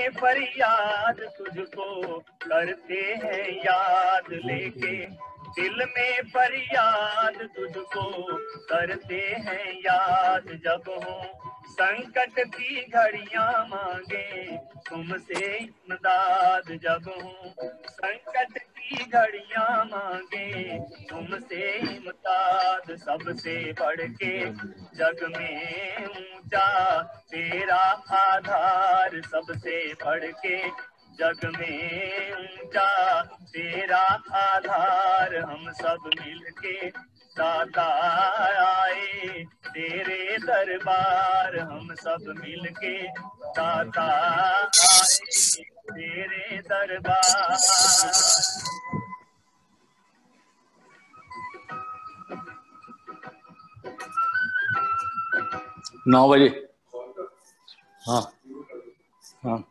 में फरियाद तुझको करते हैं याद लेके, दिल में फरियाद तुझको करते हैं याद, जब हो संकट की घड़ियां मांगे तुमसे इमदाद, जब हो संकट की घड़ियां मांगे तुमसे इमदाद, सबसे बढ़ के जग में ऊंचा तेरा आधार, सबसे बढ़ के जग में ऊंचा तेरा आधार, हम सब मिलके दाता आए तेरे दरबार, हम सब मिलके दाता आए तेरे दरबार। 9 बजे। हाँ हाँ।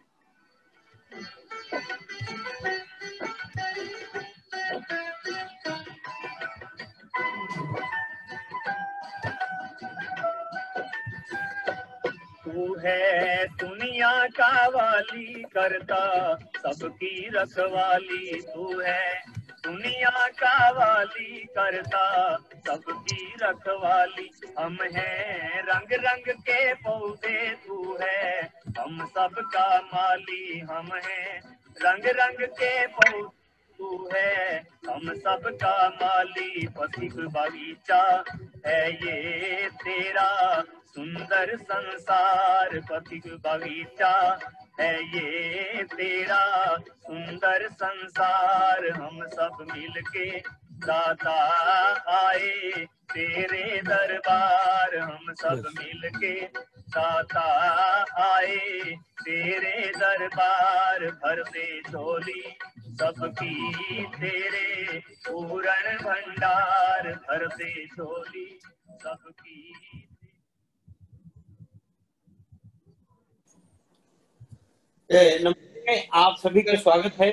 तू है दुनिया का वाली करता सबकी रखवाली, तू है दुनिया का वाली करता सबकी रखवाली, हम हैं रंग रंग के पौधे तू है हम सबका माली, हम हैं रंग रंग के पौधे तू है हम सबका माली, पथिक बगीचा है ये तेरा सुंदर संसार, पथिक बगीचा है ये तेरा सुंदर संसार, हम सब मिलके दाता आए तेरे दरबार, हम सब मिलके दाता आए तेरे दरबार, भर दे झोली सबकी तेरे पूर्ण भंडार, भर दे झोली सबकी। नमस्ते, आप सभी का स्वागत है।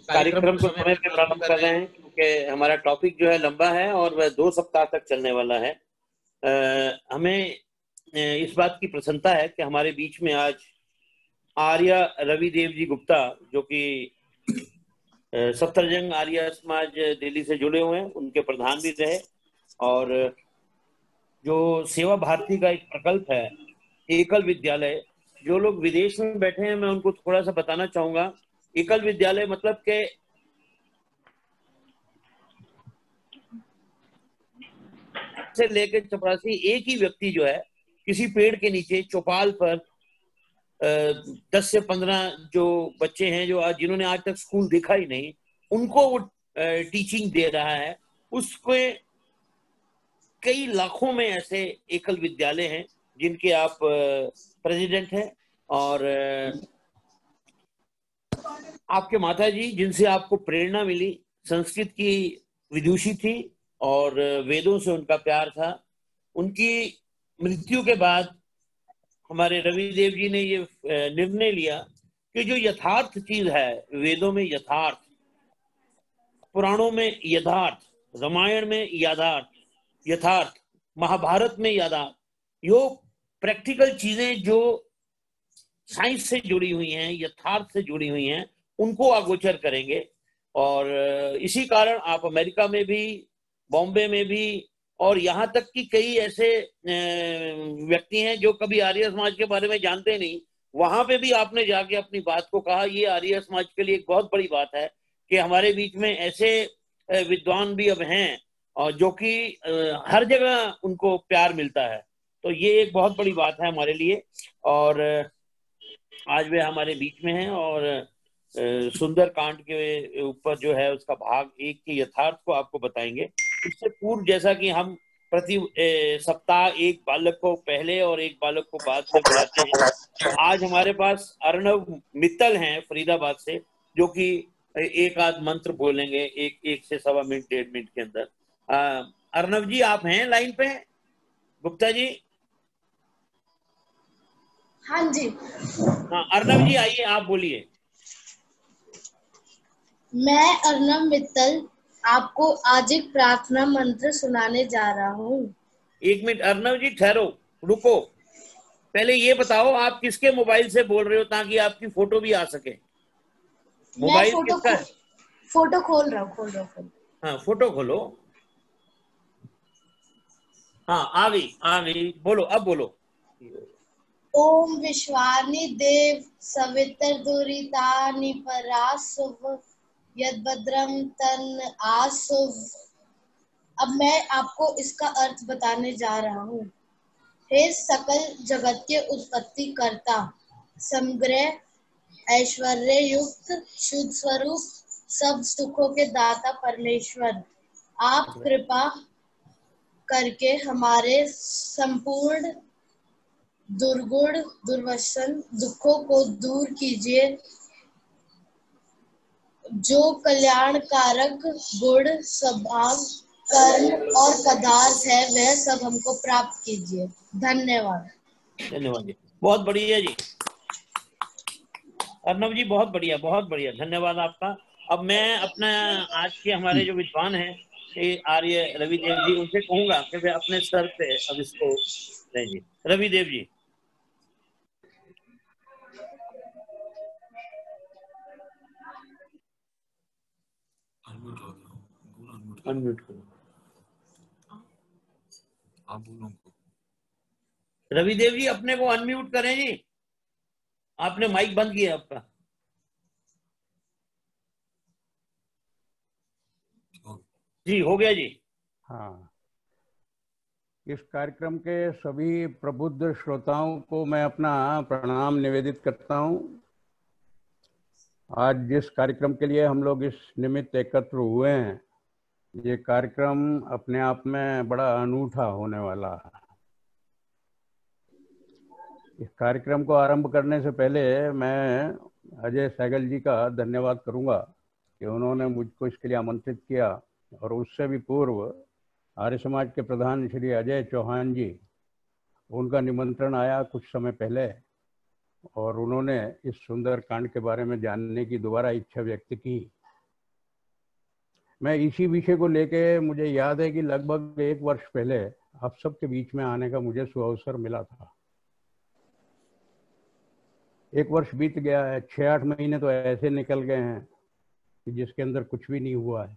कार्यक्रम को समय पे प्रारंभ कर रहे हैं क्योंकि हमारा टॉपिक जो है लंबा है और वह 2 सप्ताह तक चलने वाला है। हमें इस बात की प्रसन्नता है कि हमारे बीच में आज आर्य रविदेव जी गुप्ता, जो कि सफ्दरजंग आर्य समाज दिल्ली से जुड़े हुए हैं, उनके प्रधान भी रहे, और जो सेवा भारती का एक प्रकल्प है एकल विद्यालय, जो लोग विदेश में बैठे हैं मैं उनको थोड़ा सा बताना चाहूंगा। एकल विद्यालय मतलब के से लेकर चपरासी एक ही व्यक्ति जो है किसी पेड़ के नीचे चौपाल पर 10 से 15 जो बच्चे हैं जो जिन्होंने आज तक स्कूल देखा ही नहीं, उनको वो टीचिंग दे रहा है। उसके कई लाखों में ऐसे एकल विद्यालय हैं जिनके आप प्रेसिडेंट हैं, और आपके माता जी जिनसे आपको प्रेरणा मिली, संस्कृत की विदुषी थी और वेदों से उनका प्यार था। उनकी मृत्यु के बाद हमारे रविदेव जी ने ये निर्णय लिया कि जो यथार्थ चीज है, वेदों में यथार्थ, पुराणों में यथार्थ, रामायण में यथार्थ, महाभारत में यथार्थ, यो प्रैक्टिकल चीजें जो साइंस से जुड़ी हुई हैं, यथार्थ से जुड़ी हुई हैं, उनको अगोचर करेंगे। और इसी कारण आप अमेरिका में भी, बॉम्बे में भी, और यहाँ तक कि कई ऐसे व्यक्ति हैं जो कभी आर्य समाज के बारे में जानते नहीं, वहां पे भी आपने जाके अपनी बात को कहा। ये आर्य समाज के लिए एक बहुत बड़ी बात है कि हमारे बीच में ऐसे विद्वान भी अब हैं और जो कि हर जगह उनको प्यार मिलता है। तो ये एक बहुत बड़ी बात है हमारे लिए, और आज वे हमारे बीच में हैं और सुंदर कांड के ऊपर जो है उसका भाग 1 के यथार्थ को आपको बताएंगे। इससे पूर्व जैसा कि हम प्रति सप्ताह एक बालक को पहले और एक बालक को बाद में बुलाते हैं, तो आज हमारे पास अर्नव मित्तल हैं फरीदाबाद से, जो कि एक आध मंत्र बोलेंगे 1 से 1.25 मिनट 1.5 मिनट के अंदर। अर्नव जी आप हैं लाइन पे? गुप्ता जी? हाँ जी। हाँ अर्नव जी आइए, आप बोलिए। मैं अर्नव मित्तल आपको आज एक प्रार्थना मंत्र सुनाने जा रहा हूँ। 1 मिनट अर्नव जी ठहरो, रुको, पहले ये बताओ आप किसके मोबाइल से बोल रहे हो ताकि आपकी फोटो भी आ सके। मोबाइल किसका है? फोटो खोल रहा हूँ। हाँ फोटो खोलो। हाँ आ गई बोलो, अब बोलो। ओम विश्वानि देव सवितर दुरितानि परासुव यद्भद्रम तन आसुव। अब मैं आपको इसका अर्थ बताने जा रहा हूँ। हे सकल जगत के उत्पत्ति कर्ता, समग्र ऐश्वर्य युक्त शुद्ध स्वरूप, सब सुखों के दाता परमेश्वर, आप कृपा करके हमारे संपूर्ण दुर्गुण दुर्वसन दुखों को दूर कीजिए। जो कल्याणकारक गुण स्वभाव कर्म और पदार्थ है वह सब हमको प्राप्त कीजिए। धन्यवाद। धन्यवाद जी, बहुत बढ़िया जी, अर्णव जी बहुत बढ़िया, धन्यवाद आपका। अब मैं अपना आज के हमारे जो विद्वान हैं आर्य रविदेव जी, उनसे कहूंगा कि वे अपने स्तर पे अब इसको लें जी। रविदेव जी। अनम्यूट करो। रविदेव जी अपने को अनम्यूट करें जी, आपने माइक बंद किया आपका। जी हो गया जी। हाँ, इस कार्यक्रम के सभी प्रबुद्ध श्रोताओं को मैं अपना प्रणाम निवेदित करता हूँ। आज जिस कार्यक्रम के लिए हम लोग इस निमित्त एकत्र हुए हैं, ये कार्यक्रम अपने आप में बड़ा अनूठा होने वाला है। इस कार्यक्रम को आरंभ करने से पहले मैं अजय सहगल जी का धन्यवाद करूंगा कि उन्होंने मुझको इसके लिए आमंत्रित किया, और उससे भी पूर्व आर्य समाज के प्रधान श्री अजय चौहान जी, उनका निमंत्रण आया कुछ समय पहले, और उन्होंने इस सुंदर कांड के बारे में जानने की दोबारा इच्छा व्यक्त की। मैं इसी विषय को लेके, मुझे याद है कि लगभग 1 वर्ष पहले आप सबके बीच में आने का मुझे सुअवसर मिला था। 1 वर्ष बीत गया है, 6-8 महीने तो ऐसे निकल गए हैं कि जिसके अंदर कुछ भी नहीं हुआ है।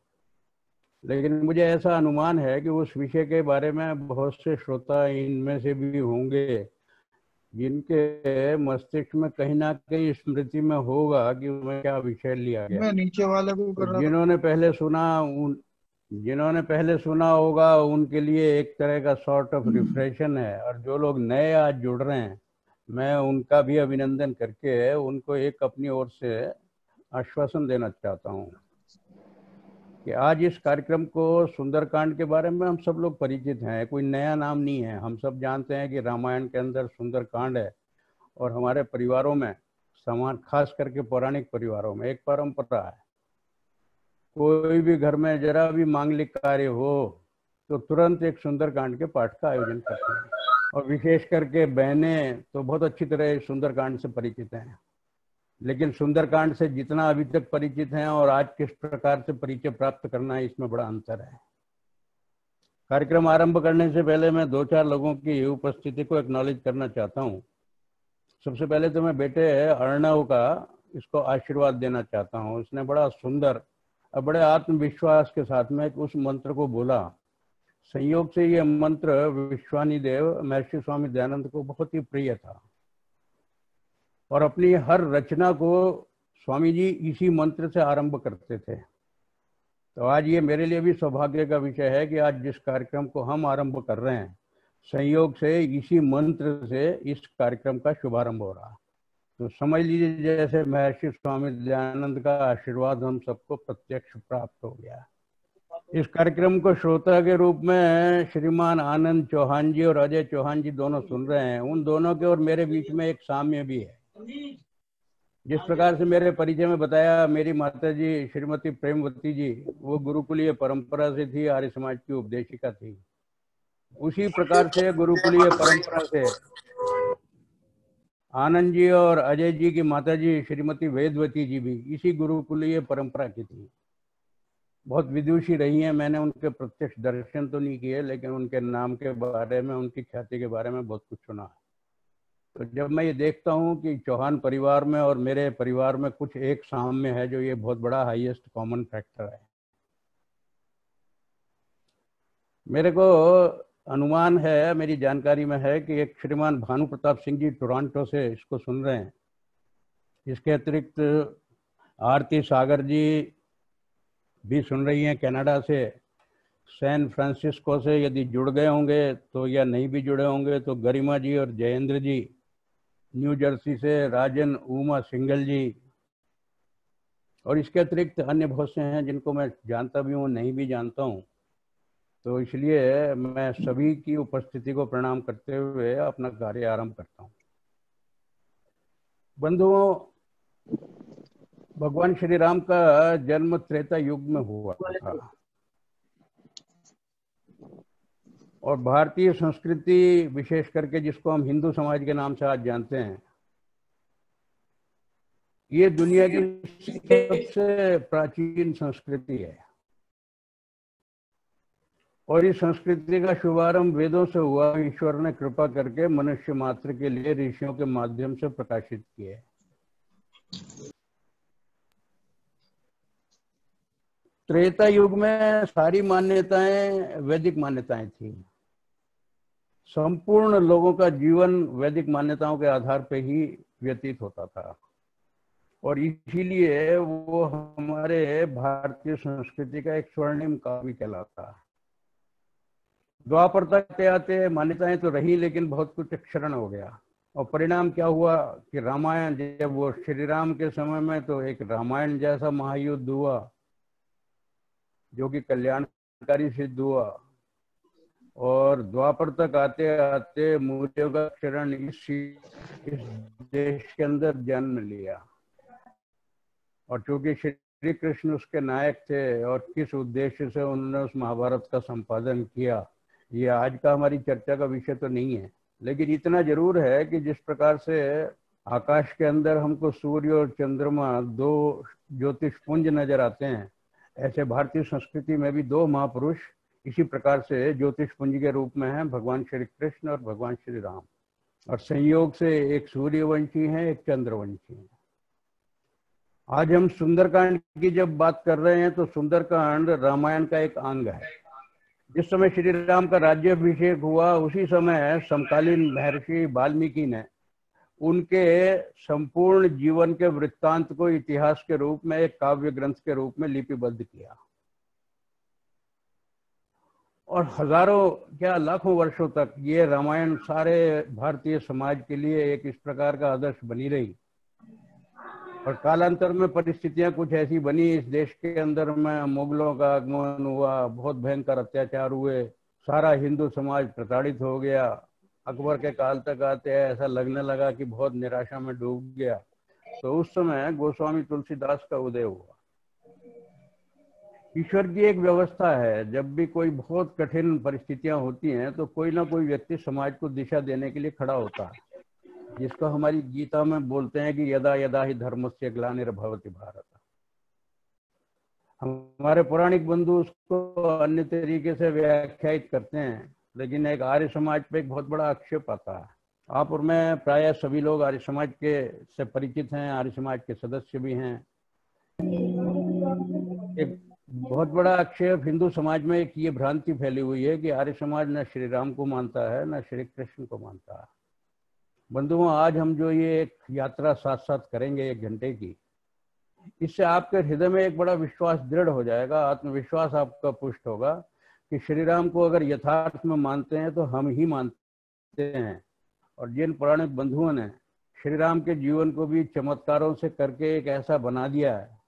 लेकिन मुझे ऐसा अनुमान है कि उस विषय के बारे में बहुत से श्रोता इनमें से भी होंगे जिनके मस्तिष्क में कहीं ना कहीं स्मृति में होगा कि उन्हें क्या विषय लिया गया। मैं नीचे वाले को कर रहा था। जिन्होंने पहले सुना होगा उनके लिए एक तरह का सॉर्ट ऑफ रिफ्रेशन है, और जो लोग नए आज जुड़ रहे हैं, मैं उनका भी अभिनंदन करके उनको एक अपनी ओर से आश्वासन देना चाहता हूँ कि आज इस कार्यक्रम को सुंदरकांड के बारे में हम सब लोग परिचित हैं, कोई नया नाम नहीं है। हम सब जानते हैं कि रामायण के अंदर सुंदरकांड है, और हमारे परिवारों में, समान खास करके पौराणिक परिवारों में, एक परंपरा है। कोई भी घर में जरा भी मांगलिक कार्य हो तो तुरंत एक सुंदरकांड के पाठ का आयोजन करते हैं, और विशेष करके बहनें तो बहुत अच्छी तरह सुंदरकांड से परिचित हैं। लेकिन सुंदरकांड से जितना अभी तक परिचित हैं और आज किस प्रकार से परिचय प्राप्त करना है, इसमें बड़ा अंतर है। कार्यक्रम आरंभ करने से पहले मैं 2-4 लोगों की उपस्थिति को एक्नॉलेज करना चाहता हूँ। सबसे पहले तो मैं बेटे अर्णव का इसको आशीर्वाद देना चाहता हूँ। उसने बड़ा सुंदर और बड़े आत्मविश्वास के साथ में उस मंत्र को बोला। संयोग से ये मंत्र विश्वानी देव महर्षि स्वामी दयानंद को बहुत ही प्रिय था, और अपनी हर रचना को स्वामी जी इसी मंत्र से आरंभ करते थे। तो आज ये मेरे लिए भी सौभाग्य का विषय है कि आज जिस कार्यक्रम को हम आरंभ कर रहे हैं, संयोग से इसी मंत्र से इस कार्यक्रम का शुभारंभ हो रहा। तो समझ लीजिए जैसे महर्षि स्वामी दयानंद का आशीर्वाद हम सबको प्रत्यक्ष प्राप्त हो गया। इस कार्यक्रम को श्रोता के रूप में श्रीमान आनंद चौहान जी और अजय चौहान जी दोनों सुन रहे हैं। उन दोनों के और मेरे बीच में एक साम्य भी है। जिस प्रकार से मेरे परिचय में बताया, मेरी माता जी श्रीमती प्रेमवती जी वो गुरुकुलीय परंपरा से थी, आर्य समाज की उपदेशिका थी। उसी प्रकार से गुरुकुलीय परंपरा से आनंद जी और अजय जी की माता जी श्रीमती वेदवती जी भी इसी गुरुकुलीय परंपरा की थी। बहुत विदुषी रही हैं। मैंने उनके प्रत्यक्ष दर्शन तो नहीं किए, लेकिन उनके नाम के बारे में, उनकी ख्याति के बारे में बहुत कुछ सुना है। तो जब मैं ये देखता हूँ कि चौहान परिवार में और मेरे परिवार में कुछ एक साम्य है, जो ये बहुत बड़ा हाईएस्ट कॉमन फैक्टर है। मेरे को अनुमान है, मेरी जानकारी में है कि एक श्रीमान भानु प्रताप सिंह जी टोरंटो से इसको सुन रहे हैं। इसके अतिरिक्त आरती सागर जी भी सुन रही हैं कनाडा से। सैन फ्रांसिस्को से यदि जुड़ गए होंगे तो, या नहीं भी जुड़े होंगे तो गरिमा जी और जयेंद्र जी। न्यू जर्सी से राजन उमा सिंगल जी, और इसके अतिरिक्त अन्य बहुत से हैं जिनको मैं जानता भी हूँ, नहीं भी जानता हूँ। तो इसलिए मैं सभी की उपस्थिति को प्रणाम करते हुए अपना कार्य आरंभ करता हूँ। बंधुओं, भगवान श्री राम का जन्म त्रेता युग में हुआ था, और भारतीय संस्कृति, विशेष करके जिसको हम हिंदू समाज के नाम से आज जानते हैं, ये दुनिया की सबसे प्राचीन संस्कृति है। और इस संस्कृति का शुभारंभ वेदों से हुआ। ईश्वर ने कृपा करके मनुष्य मात्र के लिए ऋषियों के माध्यम से प्रकाशित किए। त्रेता युग में सारी मान्यताएं वैदिक मान्यताएं थी। संपूर्ण लोगों का जीवन वैदिक मान्यताओं के आधार पर ही व्यतीत होता था, और इसीलिए वो हमारे भारतीय संस्कृति का एक स्वर्णिम काव्य कहलाता है। द्वापर तक आते आते मान्यताएं तो रही, लेकिन बहुत कुछ क्षरण हो गया। और परिणाम क्या हुआ कि रामायण, जब वो श्री राम के समय में तो एक रामायण जैसा महायुद्ध हुआ जो कि कल्याणकारी सिद्ध हुआ, और द्वापर तक आते आते मूल्यों का क्षरण इस देश के अंदर जन्म लिया। और चूंकि श्री कृष्ण उसके नायक थे और किस उद्देश्य से उन्होंने उस महाभारत का संपादन किया, ये आज का हमारी चर्चा का विषय तो नहीं है। लेकिन इतना जरूर है कि जिस प्रकार से आकाश के अंदर हमको सूर्य और चंद्रमा दो ज्योतिषपुंज नजर आते हैं, ऐसे भारतीय संस्कृति में भी दो महापुरुष इसी प्रकार से ज्योतिषपुंज के रूप में हैं, भगवान श्री कृष्ण और भगवान श्री राम। और संयोग से एक सूर्यवंशी हैं, एक चंद्रवंशी हैं। आज हम सुंदरकांड की जब बात कर रहे हैं तो सुंदरकांड रामायण का एक अंग है। जिस समय श्री राम का राज्याभिषेक हुआ, उसी समय समकालीन महर्षि वाल्मीकि ने उनके संपूर्ण जीवन के वृत्तांत को इतिहास के रूप में एक काव्य ग्रंथ के रूप में लिपिबद्ध किया। और हजारों क्या लाखों वर्षों तक ये रामायण सारे भारतीय समाज के लिए एक इस प्रकार का आदर्श बनी रही। और कालांतर में परिस्थितियां कुछ ऐसी बनी, इस देश के अंदर में मुगलों का आगमन हुआ, बहुत भयंकर अत्याचार हुए, सारा हिंदू समाज प्रताड़ित हो गया। अकबर के काल तक आते ऐसा लगने लगा कि बहुत निराशा में डूब गया। तो उस समय गोस्वामी तुलसीदास का उदय हुआ। ईश्वर की एक व्यवस्था है, जब भी कोई बहुत कठिन परिस्थितियां होती हैं तो कोई ना कोई व्यक्ति समाज को दिशा देने के लिए खड़ा होता है, जिसको हमारी गीता में बोलते हैं कि यदा यदा ही धर्मस्य ग्लानिर्भवति भारत। हमारे पौराणिक बंधु उसको अन्य तरीके से व्याख्यायित करते हैं, लेकिन एक आर्य समाज पे एक बहुत बड़ा आक्षेप आता है। आप और मैं प्रायः सभी लोग आर्य समाज के से परिचित हैं, आर्य समाज के सदस्य भी हैं। एक बहुत बड़ा आक्षेप हिंदू समाज में एक ये भ्रांति फैली हुई है कि आर्य समाज न श्री राम को मानता है न श्री कृष्ण को मानता है। बंधुओं, आज हम जो ये एक यात्रा साथ साथ करेंगे 1 घंटे की, इससे आपके हृदय में एक बड़ा विश्वास दृढ़ हो जाएगा, आत्मविश्वास आपका पुष्ट होगा कि श्री राम को अगर यथार्थ में मानते हैं तो हम ही मानते हैं। और जिन पौराणिक बंधुओं ने श्री राम के जीवन को भी चमत्कारों से करके एक ऐसा बना दिया है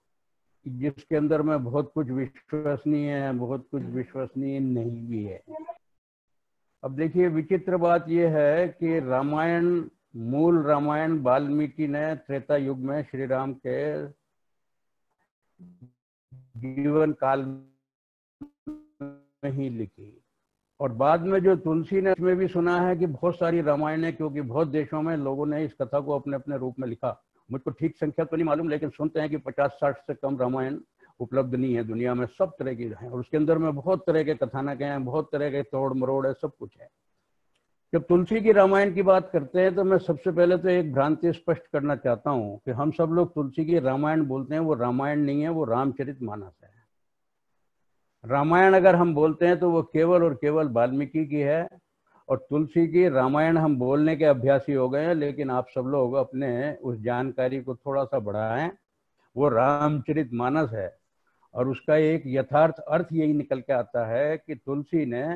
जिसके अंदर में बहुत कुछ विश्वसनीय है, बहुत कुछ विश्वसनीय नहीं भी है। अब देखिए, विचित्र बात यह है कि रामायण, मूल रामायण वाल्मीकि ने त्रेता युग में श्री राम के जीवन काल में ही लिखी। और बाद में जो तुलसी ने, इसमें भी सुना है कि बहुत सारी रामायण है, क्योंकि बहुत देशों में लोगों ने इस कथा को अपने अपने रूप में लिखा। मुझको ठीक संख्या तो नहीं मालूम, लेकिन सुनते हैं कि 50-60 से कम रामायण उपलब्ध नहीं है दुनिया में, सब तरह की है। और उसके अंदर में बहुत तरह के कथानक हैं, बहुत तरह के तोड़ मरोड़ है, सब कुछ है। जब तुलसी की रामायण की बात करते हैं तो मैं सबसे पहले तो एक भ्रांति स्पष्ट करना चाहता हूँ कि हम सब लोग तुलसी की रामायण बोलते हैं, वो रामायण नहीं है, वो रामचरितमानस है। रामायण अगर हम बोलते हैं तो वो केवल और केवल वाल्मीकि की है, और तुलसी की रामायण हम बोलने के अभ्यासी हो गए हैं, लेकिन आप सब लोग अपने उस जानकारी को थोड़ा सा बढ़ाएं। वो रामचरितमानस है, और उसका एक यथार्थ अर्थ यही निकल के आता है कि तुलसी ने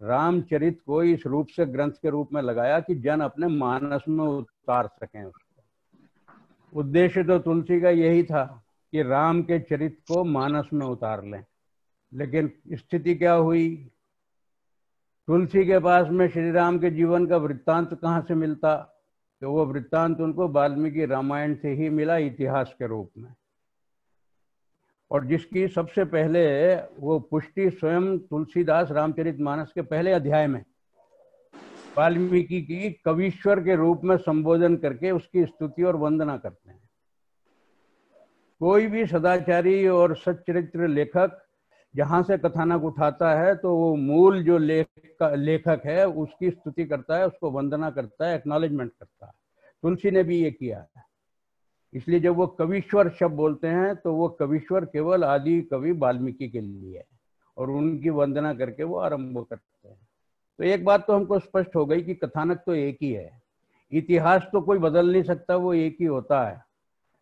रामचरित को इस रूप से ग्रंथ के रूप में लगाया कि जन अपने मानस में उतार सकें उसको। उद्देश्य तो तुलसी का यही था कि राम के चरित को मानस में उतार लें, लेकिन स्थिति क्या हुई? तुलसी के पास में श्री राम के जीवन का वृत्तांत कहाँ से मिलता? तो वो वृत्तांत उनको वाल्मीकि रामायण से ही मिला, इतिहास के रूप में, और जिसकी सबसे पहले वो पुष्टि स्वयं तुलसीदास रामचरितमानस के पहले अध्याय में वाल्मीकि की कवीश्वर के रूप में संबोधन करके उसकी स्तुति और वंदना करते हैं। कोई भी सदाचारी और सच्चरित्र लेखक जहां से कथानक उठाता है तो वो मूल जो लेखक है उसकी स्तुति करता है, उसको वंदना करता है, एक्नॉलेजमेंट करता है। तुलसी ने भी ये किया है। इसलिए जब वो कवीश्वर शब्द बोलते हैं तो वो कवीश्वर केवल आदि कवि वाल्मीकि के लिए है, और उनकी वंदना करके वो आरंभ करते हैं। तो एक बात तो हमको स्पष्ट हो गई कि कथानक तो एक ही है, इतिहास तो कोई बदल नहीं सकता, वो एक ही होता है।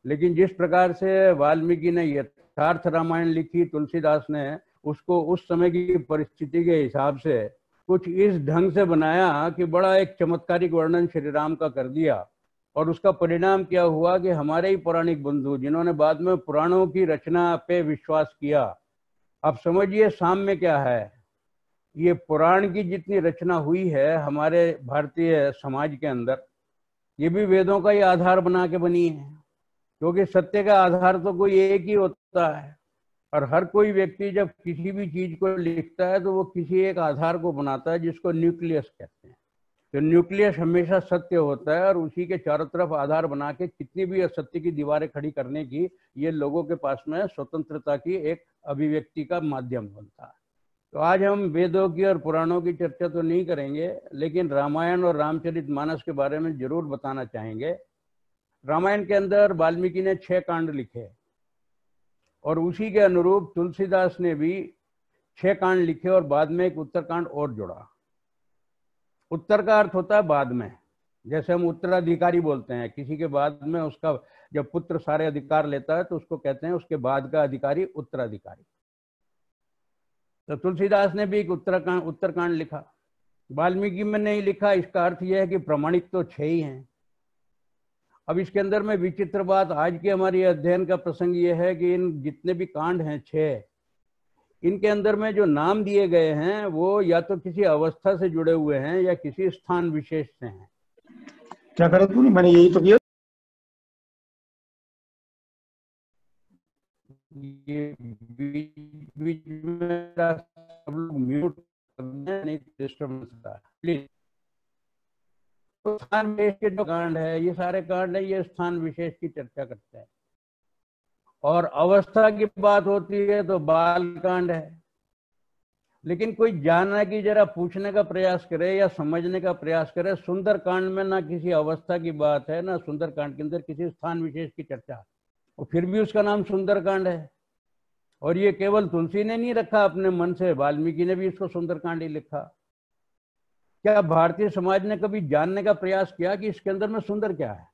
लेकिन जिस प्रकार से वाल्मीकि ने यथार्थ रामायण लिखी, तुलसीदास ने उसको उस समय की परिस्थिति के हिसाब से कुछ इस ढंग से बनाया कि बड़ा एक चमत्कारिक वर्णन श्री राम का कर दिया, और उसका परिणाम क्या हुआ कि हमारे ही पौराणिक बंधु जिन्होंने बाद में पुराणों की रचना पे विश्वास किया, अब समझिए साम्य क्या है। ये पुराण की जितनी रचना हुई है हमारे भारतीय समाज के अंदर, ये भी वेदों का ही आधार बना के बनी है, क्योंकि सत्य का आधार तो कोई एक ही होता है, और हर कोई व्यक्ति जब किसी भी चीज को लिखता है तो वो किसी एक आधार को बनाता है जिसको न्यूक्लियस कहते हैं। तो न्यूक्लियस हमेशा सत्य होता है, और उसी के चारों तरफ आधार बना के कितनी भी असत्य की दीवारें खड़ी करने की ये लोगों के पास में स्वतंत्रता की एक अभिव्यक्ति का माध्यम बनता है। तो आज हम वेदों की और पुराणों की चर्चा तो नहीं करेंगे, लेकिन रामायण और रामचरितमानस के बारे में जरूर बताना चाहेंगे। रामायण के अंदर वाल्मीकि ने 6 कांड लिखे, और उसी के अनुरूप तुलसीदास ने भी 6 कांड लिखे, और बाद में एक उत्तरकांड और जोड़ा। उत्तर का अर्थ होता है बाद में, जैसे हम उत्तराधिकारी बोलते हैं, किसी के बाद में उसका जब पुत्र सारे अधिकार लेता है तो उसको कहते हैं उसके बाद का अधिकारी उत्तराधिकारी। तो तुलसीदास ने भी एक उत्तरकांड लिखा, वाल्मीकि में नहीं लिखा। इसका अर्थ यह है कि प्रमाणिक तो 6 ही हैं। अब इसके अंदर में विचित्र बात, आज के हमारी अध्ययन का प्रसंग यह है कि इन जितने भी कांड हैं 6, इनके अंदर में जो नाम दिए गए हैं वो या तो किसी अवस्था से जुड़े हुए हैं या किसी स्थान विशेष से हैं। क्या करा तूने? मैंने यही तो किया। ये बीच में सब लोग म्यूट करना, नहीं डिस्टर्बेंस का प्लीज। तो स्थान विशेष के जो कांड है, ये सारे कांड है, ये स्थान विशेष की चर्चा करते हैं। और अवस्था की बात होती है तो बाल कांड है। लेकिन कोई जानना कि जरा पूछने का प्रयास करे या समझने का प्रयास करे, सुंदर कांड में ना किसी अवस्था की बात है, ना सुंदर कांड के अंदर किसी स्थान विशेष की चर्चा, और फिर भी उसका नाम सुंदर कांड है। और ये केवल तुलसी ने नहीं रखा अपने मन से, वाल्मीकि ने भी इसको सुंदर कांड ही लिखा। क्या भारतीय समाज ने कभी जानने का प्रयास किया कि इसके अंदर में सुंदर क्या है?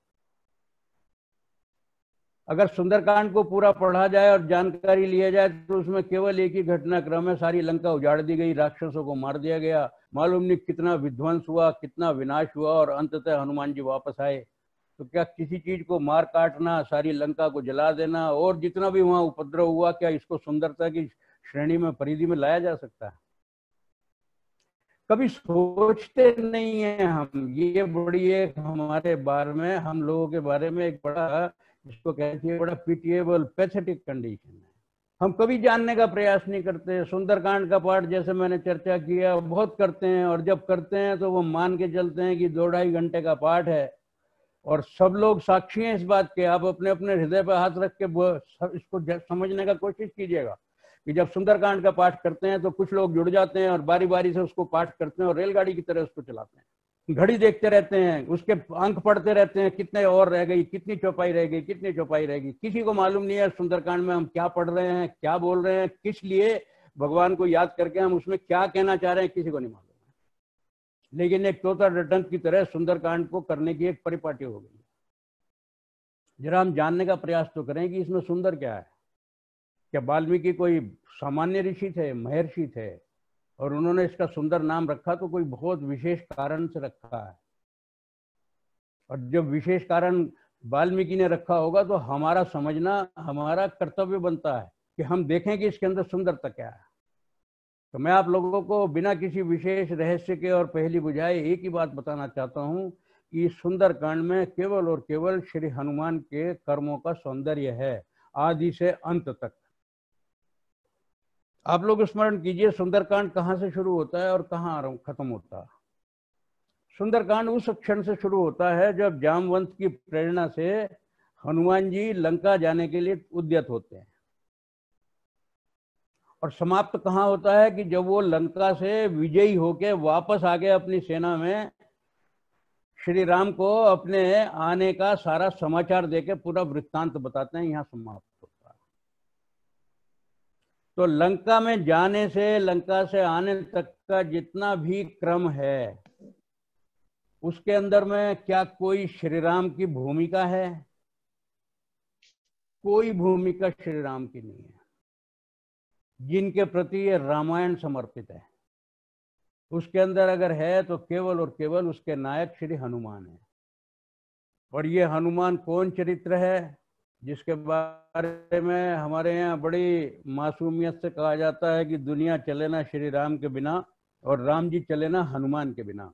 अगर सुंदरकांड को पूरा पढ़ा जाए और जानकारी लिया जाए तो उसमें केवल एक ही घटनाक्रम है, सारी लंका उजाड़ दी गई, राक्षसों को मार दिया गया, मालूम नहीं कितना विध्वंस हुआ, कितना विनाश हुआ, और अंततः हनुमान जी वापस आए। तो क्या किसी चीज को मार काटना, सारी लंका को जला देना और जितना भी वहां उपद्रव हुआ, क्या इसको सुंदरता की श्रेणी में, परिधि में लाया जा सकता है? कभी सोचते नहीं है हम। ये बड़ी एक हमारे बारे में, हम लोगों के बारे में एक बड़ा, इसको कहते हैं बड़ा पिटिएबल पैथेटिक कंडीशन है। हम कभी जानने का प्रयास नहीं करते। सुंदरकांड का पाठ जैसे मैंने चर्चा किया बहुत करते हैं, और जब करते हैं तो वो मान के चलते हैं कि 2-2.5 घंटे का पाठ है, और सब लोग साक्षी हैं इस बात के। आप अपने अपने हृदय पर हाथ रख के इसको समझने का कोशिश कीजिएगा कि जब सुंदरकांड का पाठ करते हैं तो कुछ लोग जुड़ जाते हैं और बारी बारी से उसको पाठ करते हैं और रेलगाड़ी की तरह उसको चलाते हैं। घड़ी देखते रहते हैं, उसके अंक पढ़ते रहते हैं, कितने और रह गई, कितनी चौपाई रह गई, कितनी चौपाई रह गई। किसी को मालूम नहीं है सुंदरकांड में हम क्या पढ़ रहे हैं, क्या बोल रहे हैं, किस लिए भगवान को याद करके हम उसमें क्या कहना चाह रहे हैं, किसी को नहीं मालूम है। लेकिन एक तोता डंक की तरह सुंदरकांड को करने की एक परिपाटी हो गई। जरा हम जानने का प्रयास तो करें कि इसमें सुंदर क्या है। क्या वाल्मीकि कोई सामान्य ऋषि थे, महर्षि थे, और उन्होंने इसका सुंदर नाम रखा तो कोई बहुत विशेष कारण से रखा है। और जब विशेष कारण वाल्मीकि ने रखा होगा तो हमारा समझना हमारा कर्तव्य बनता है कि हम देखें कि इसके अंदर सुंदरता क्या है। तो मैं आप लोगों को बिना किसी विशेष रहस्य के और पहली बुझाए एक ही बात बताना चाहता हूं कि सुंदरकांड में केवल और केवल श्री हनुमान के कर्मों का सौंदर्य है, आदि से अंत तक। आप लोग स्मरण कीजिए सुंदरकांड कहाँ से शुरू होता है और कहाँ खत्म होता है। सुंदरकांड उस क्षण से शुरू होता है जब जामवंत की प्रेरणा से हनुमान जी लंका जाने के लिए उद्यत होते हैं, और समाप्त कहाँ होता है कि जब वो लंका से विजयी होके वापस आ गए अपनी सेना में, श्री राम को अपने आने का सारा समाचार देके पूरा वृत्तांत बताते हैं, यहाँ समाप्त होता है। तो लंका में जाने से लंका से आने तक का जितना भी क्रम है उसके अंदर में क्या कोई श्री राम की भूमिका है? कोई भूमिका श्री राम की नहीं है। जिनके प्रति ये रामायण समर्पित है उसके अंदर अगर है तो केवल और केवल उसके नायक श्री हनुमान है। और ये हनुमान कौन चरित्र है जिसके बारे में हमारे यहाँ बड़ी मासूमियत से कहा जाता है कि दुनिया चले ना श्री राम के बिना और राम जी चले ना हनुमान के बिना।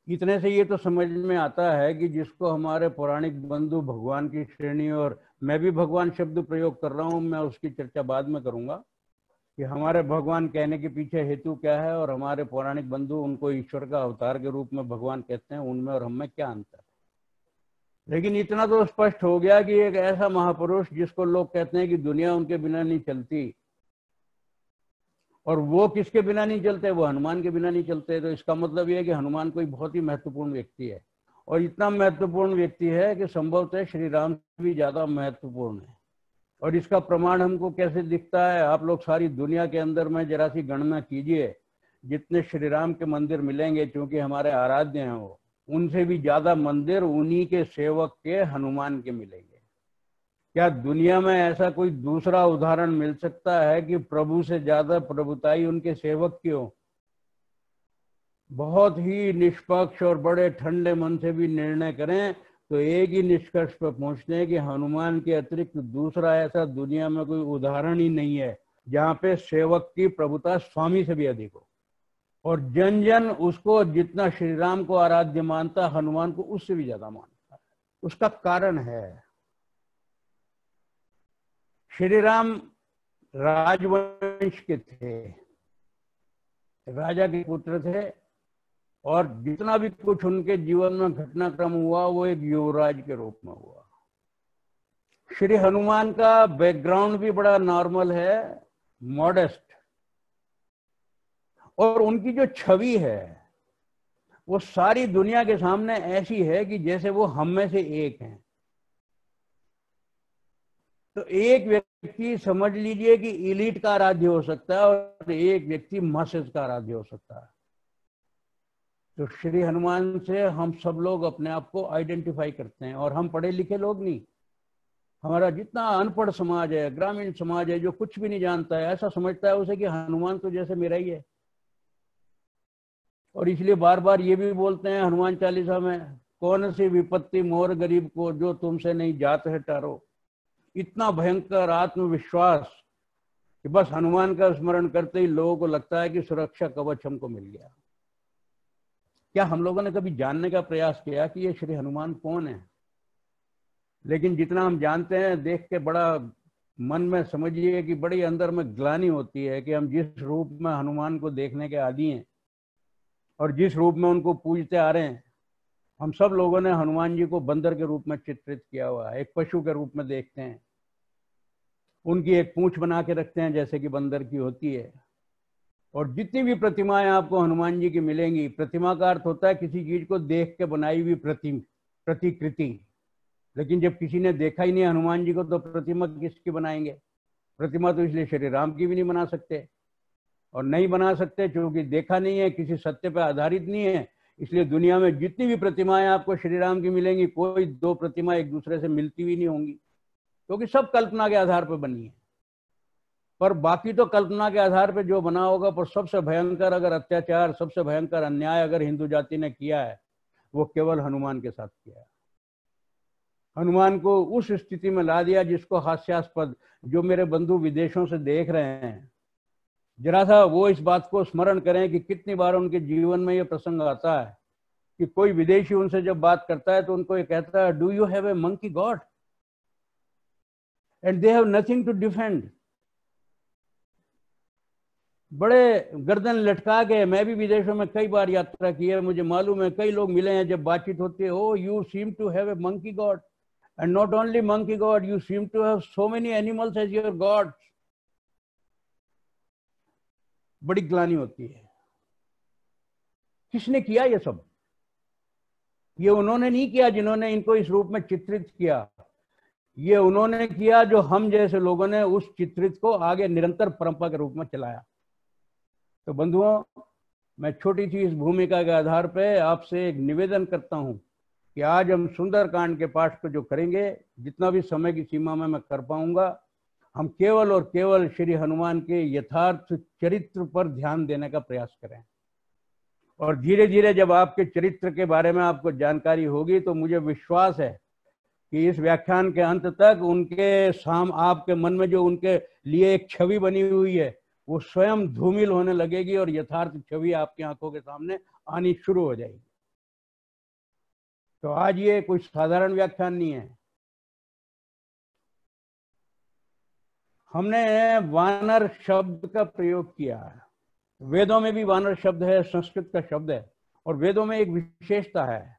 इतने से ये तो समझ में आता है कि जिसको हमारे पौराणिक बंधु भगवान की श्रेणी, और मैं भी भगवान शब्द प्रयोग कर रहा हूँ, मैं उसकी चर्चा बाद में करूंगा कि हमारे भगवान कहने के पीछे हेतु क्या है, और हमारे पौराणिक बंधु उनको ईश्वर का अवतार के रूप में भगवान कहते हैं, उनमें और हम में क्या अंतर है। लेकिन इतना तो स्पष्ट हो गया कि एक ऐसा महापुरुष जिसको लोग कहते हैं कि दुनिया उनके बिना नहीं चलती, और वो किसके बिना नहीं चलते? वो हनुमान के बिना नहीं चलते। तो इसका मतलब ये है कि हनुमान कोई बहुत ही महत्वपूर्ण व्यक्ति है, और इतना महत्वपूर्ण व्यक्ति है कि संभवतः श्री राम से भी ज्यादा महत्वपूर्ण है। और इसका प्रमाण हमको कैसे दिखता है? आप लोग सारी दुनिया के अंदर में जरा सी गणना कीजिए, जितने श्री राम के मंदिर मिलेंगे, क्योंकि हमारे आराध्य हैं वो, उनसे भी ज्यादा मंदिर उन्हीं के सेवक के हनुमान के मिलेंगे। क्या दुनिया में ऐसा कोई दूसरा उदाहरण मिल सकता है कि प्रभु से ज्यादा प्रभुताई उनके सेवक की हो? बहुत ही निष्पक्ष और बड़े ठंडे मन से भी निर्णय करें तो एक ही निष्कर्ष पर पहुंचते हैं कि हनुमान के अतिरिक्त दूसरा ऐसा दुनिया में कोई उदाहरण ही नहीं है जहाँ पे सेवक की प्रभुता स्वामी से भी अधिक हो, और जन जन उसको जितना श्री राम को आराध्य मानता, हनुमान को उससे भी ज्यादा मानता है। उसका कारण है श्री राम राजवंश के थे, राजा के पुत्र थे, और जितना भी कुछ उनके जीवन में घटनाक्रम हुआ वो एक युवराज के रूप में हुआ। श्री हनुमान का बैकग्राउंड भी बड़ा नॉर्मल है, मॉडेस्ट, और उनकी जो छवि है वो सारी दुनिया के सामने ऐसी है कि जैसे वो हम में से एक हैं। तो एक व्यक्ति समझ लीजिए कि इलीट का आराध्य हो सकता है और एक व्यक्ति मसेज का आराध्य हो सकता है। तो श्री हनुमान से हम सब लोग अपने आप को आइडेंटिफाई करते हैं, और हम पढ़े लिखे लोग नहीं। हमारा जितना अनपढ़ समाज है, ग्रामीण समाज है, जो कुछ भी नहीं जानता है, ऐसा समझता है उसे कि हनुमान तो जैसे मेरा ही है। और इसलिए बार बार ये भी बोलते हैं हनुमान चालीसा में, कौन सी विपत्ति मोर गरीब को जो तुमसे नहीं जात है टारो। इतना भयंकर आत्मविश्वास कि बस हनुमान का स्मरण करते ही लोगों को लगता है कि सुरक्षा कवच हमको मिल गया। क्या हम लोगों ने कभी जानने का प्रयास किया कि ये श्री हनुमान कौन है? लेकिन जितना हम जानते हैं, देख के बड़ा मन में समझिए कि बड़ी अंदर में ग्लानि होती है कि हम जिस रूप में हनुमान को देखने के आदी हैं और जिस रूप में उनको पूजते आ रहे हैं, हम सब लोगों ने हनुमान जी को बंदर के रूप में चित्रित किया हुआ है, एक पशु के रूप में देखते हैं। उनकी एक पूंछ बना के रखते हैं जैसे कि बंदर की होती है, और जितनी भी प्रतिमाएं आपको हनुमान जी की मिलेंगी, प्रतिमा का अर्थ होता है किसी चीज को देख के बनाई हुई प्रतिकृति। लेकिन जब किसी ने देखा ही नहीं हनुमान जी को तो प्रतिमा किसकी बनाएंगे? प्रतिमा तो इसलिए श्री राम की भी नहीं बना सकते, और नहीं बना सकते क्योंकि देखा नहीं है, किसी सत्य पर आधारित नहीं है। इसलिए दुनिया में जितनी भी प्रतिमाएं आपको श्री राम की मिलेंगी, कोई दो प्रतिमा एक दूसरे से मिलती भी नहीं होंगी, क्योंकि सब कल्पना के आधार पर बनी है। पर बाकी तो कल्पना के आधार पर जो बना होगा, पर सबसे भयंकर अगर अत्याचार, सबसे भयंकर अन्याय अगर हिंदू जाति ने किया है, वो केवल हनुमान के साथ किया है। हनुमान को उस स्थिति में ला दिया जिसको हास्यास्पद, जो मेरे बंधु विदेशों से देख रहे हैं, जरा सा वो इस बात को स्मरण करें कि कितनी बार उनके जीवन में ये प्रसंग आता है कि कोई विदेशी उनसे जब बात करता है तो उनको ये कहता है, do you have a monkey god? And they have nothing to defend. बड़े गर्दन लटका के, मैं भी विदेशों में कई बार यात्रा की है, मुझे मालूम है, कई लोग मिले हैं, जब बातचीत होती है, oh you seem to have a monkey god, and not only monkey god, you seem to have so many animals as your gods. बड़ी ग्लानि होती है। किसने किया ये सब? ये उन्होंने नहीं किया जिन्होंने इनको इस रूप में चित्रित किया, ये उन्होंने किया जो हम जैसे लोगों ने उस चित्रित को आगे निरंतर परंपरा के रूप में चलाया। तो बंधुओं, मैं छोटी सी इस भूमिका के आधार पे आपसे एक निवेदन करता हूं कि आज हम सुंदरकांड के पाठ को जो करेंगे, जितना भी समय की सीमा में मैं कर पाऊंगा, हम केवल और केवल श्री हनुमान के यथार्थ चरित्र पर ध्यान देने का प्रयास करें। और धीरे धीरे जब आपके चरित्र के बारे में आपको जानकारी होगी तो मुझे विश्वास है कि इस व्याख्यान के अंत तक उनके आपके मन में जो उनके लिए एक छवि बनी हुई है वो स्वयं धूमिल होने लगेगी और यथार्थ छवि आपकी आंखों के सामने आनी शुरू हो जाएगी। तो आज ये कोई साधारण व्याख्यान नहीं है। हमने वानर शब्द का प्रयोग किया है। वेदों में भी वानर शब्द है, संस्कृत का शब्द है, और वेदों में एक विशेषता है।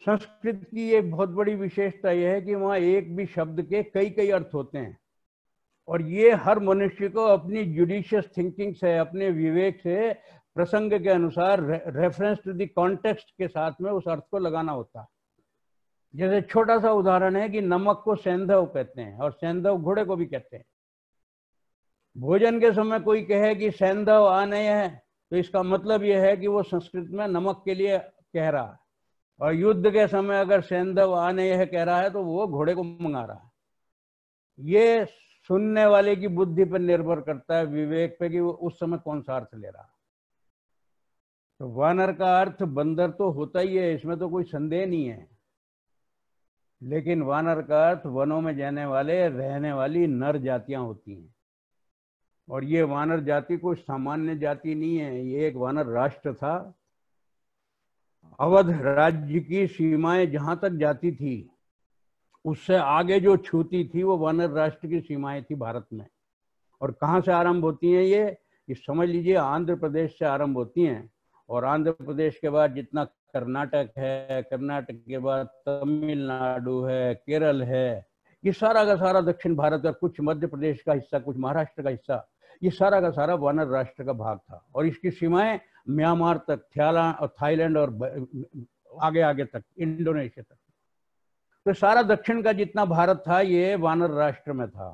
संस्कृत की एक बहुत बड़ी विशेषता यह है कि वहां एक भी शब्द के कई कई अर्थ होते हैं, और ये हर मनुष्य को अपनी जुडिशियस थिंकिंग से, अपने विवेक से, प्रसंग के अनुसार रेफरेंस टू द कॉन्टेक्स्ट के साथ में उस अर्थ को लगाना होता है। जैसे छोटा सा उदाहरण है कि नमक को सेंधव कहते हैं, और सेंधव घोड़े को भी कहते हैं। भोजन के समय कोई कहे कि सेंधव आ नहीं है, तो इसका मतलब यह है कि वो संस्कृत में नमक के लिए कह रहा है, और युद्ध के समय अगर सेंधव आ नहीं है कह रहा है तो वो घोड़े को मंगा रहा है। ये सुनने वाले की बुद्धि पर निर्भर करता है, विवेक पे, कि वो उस समय कौन सा अर्थ ले रहा है। तो वानर का अर्थ बंदर तो होता ही है, इसमें तो कोई संदेह नहीं है, लेकिन वानर का अर्थ वनों में जाने वाले, रहने वाली नर जातियां होती हैं। और ये वानर जाति कोई सामान्य जाति नहीं है, ये एक वानर राष्ट्र था। अवध राज्य की सीमाएं जहां तक जाती थी, उससे आगे जो छूती थी वो वानर राष्ट्र की सीमाएं थी भारत में। और कहाँ से आरंभ होती हैं ये समझ लीजिए, आंध्र प्रदेश से आरंभ होती हैं, और आंध्र प्रदेश के बाद जितना कर्नाटक है, कर्नाटक के बाद तमिलनाडु है, केरल है, ये सारा का सारा दक्षिण भारत, और कुछ मध्य प्रदेश का हिस्सा, कुछ महाराष्ट्र का हिस्सा, ये सारा का सारा वानर राष्ट्र का भाग था। और इसकी सीमाएं म्यांमार तक, थाईलैंड और आगे आगे तक, इंडोनेशिया तक। तो सारा दक्षिण का जितना भारत था ये वानर राष्ट्र में था।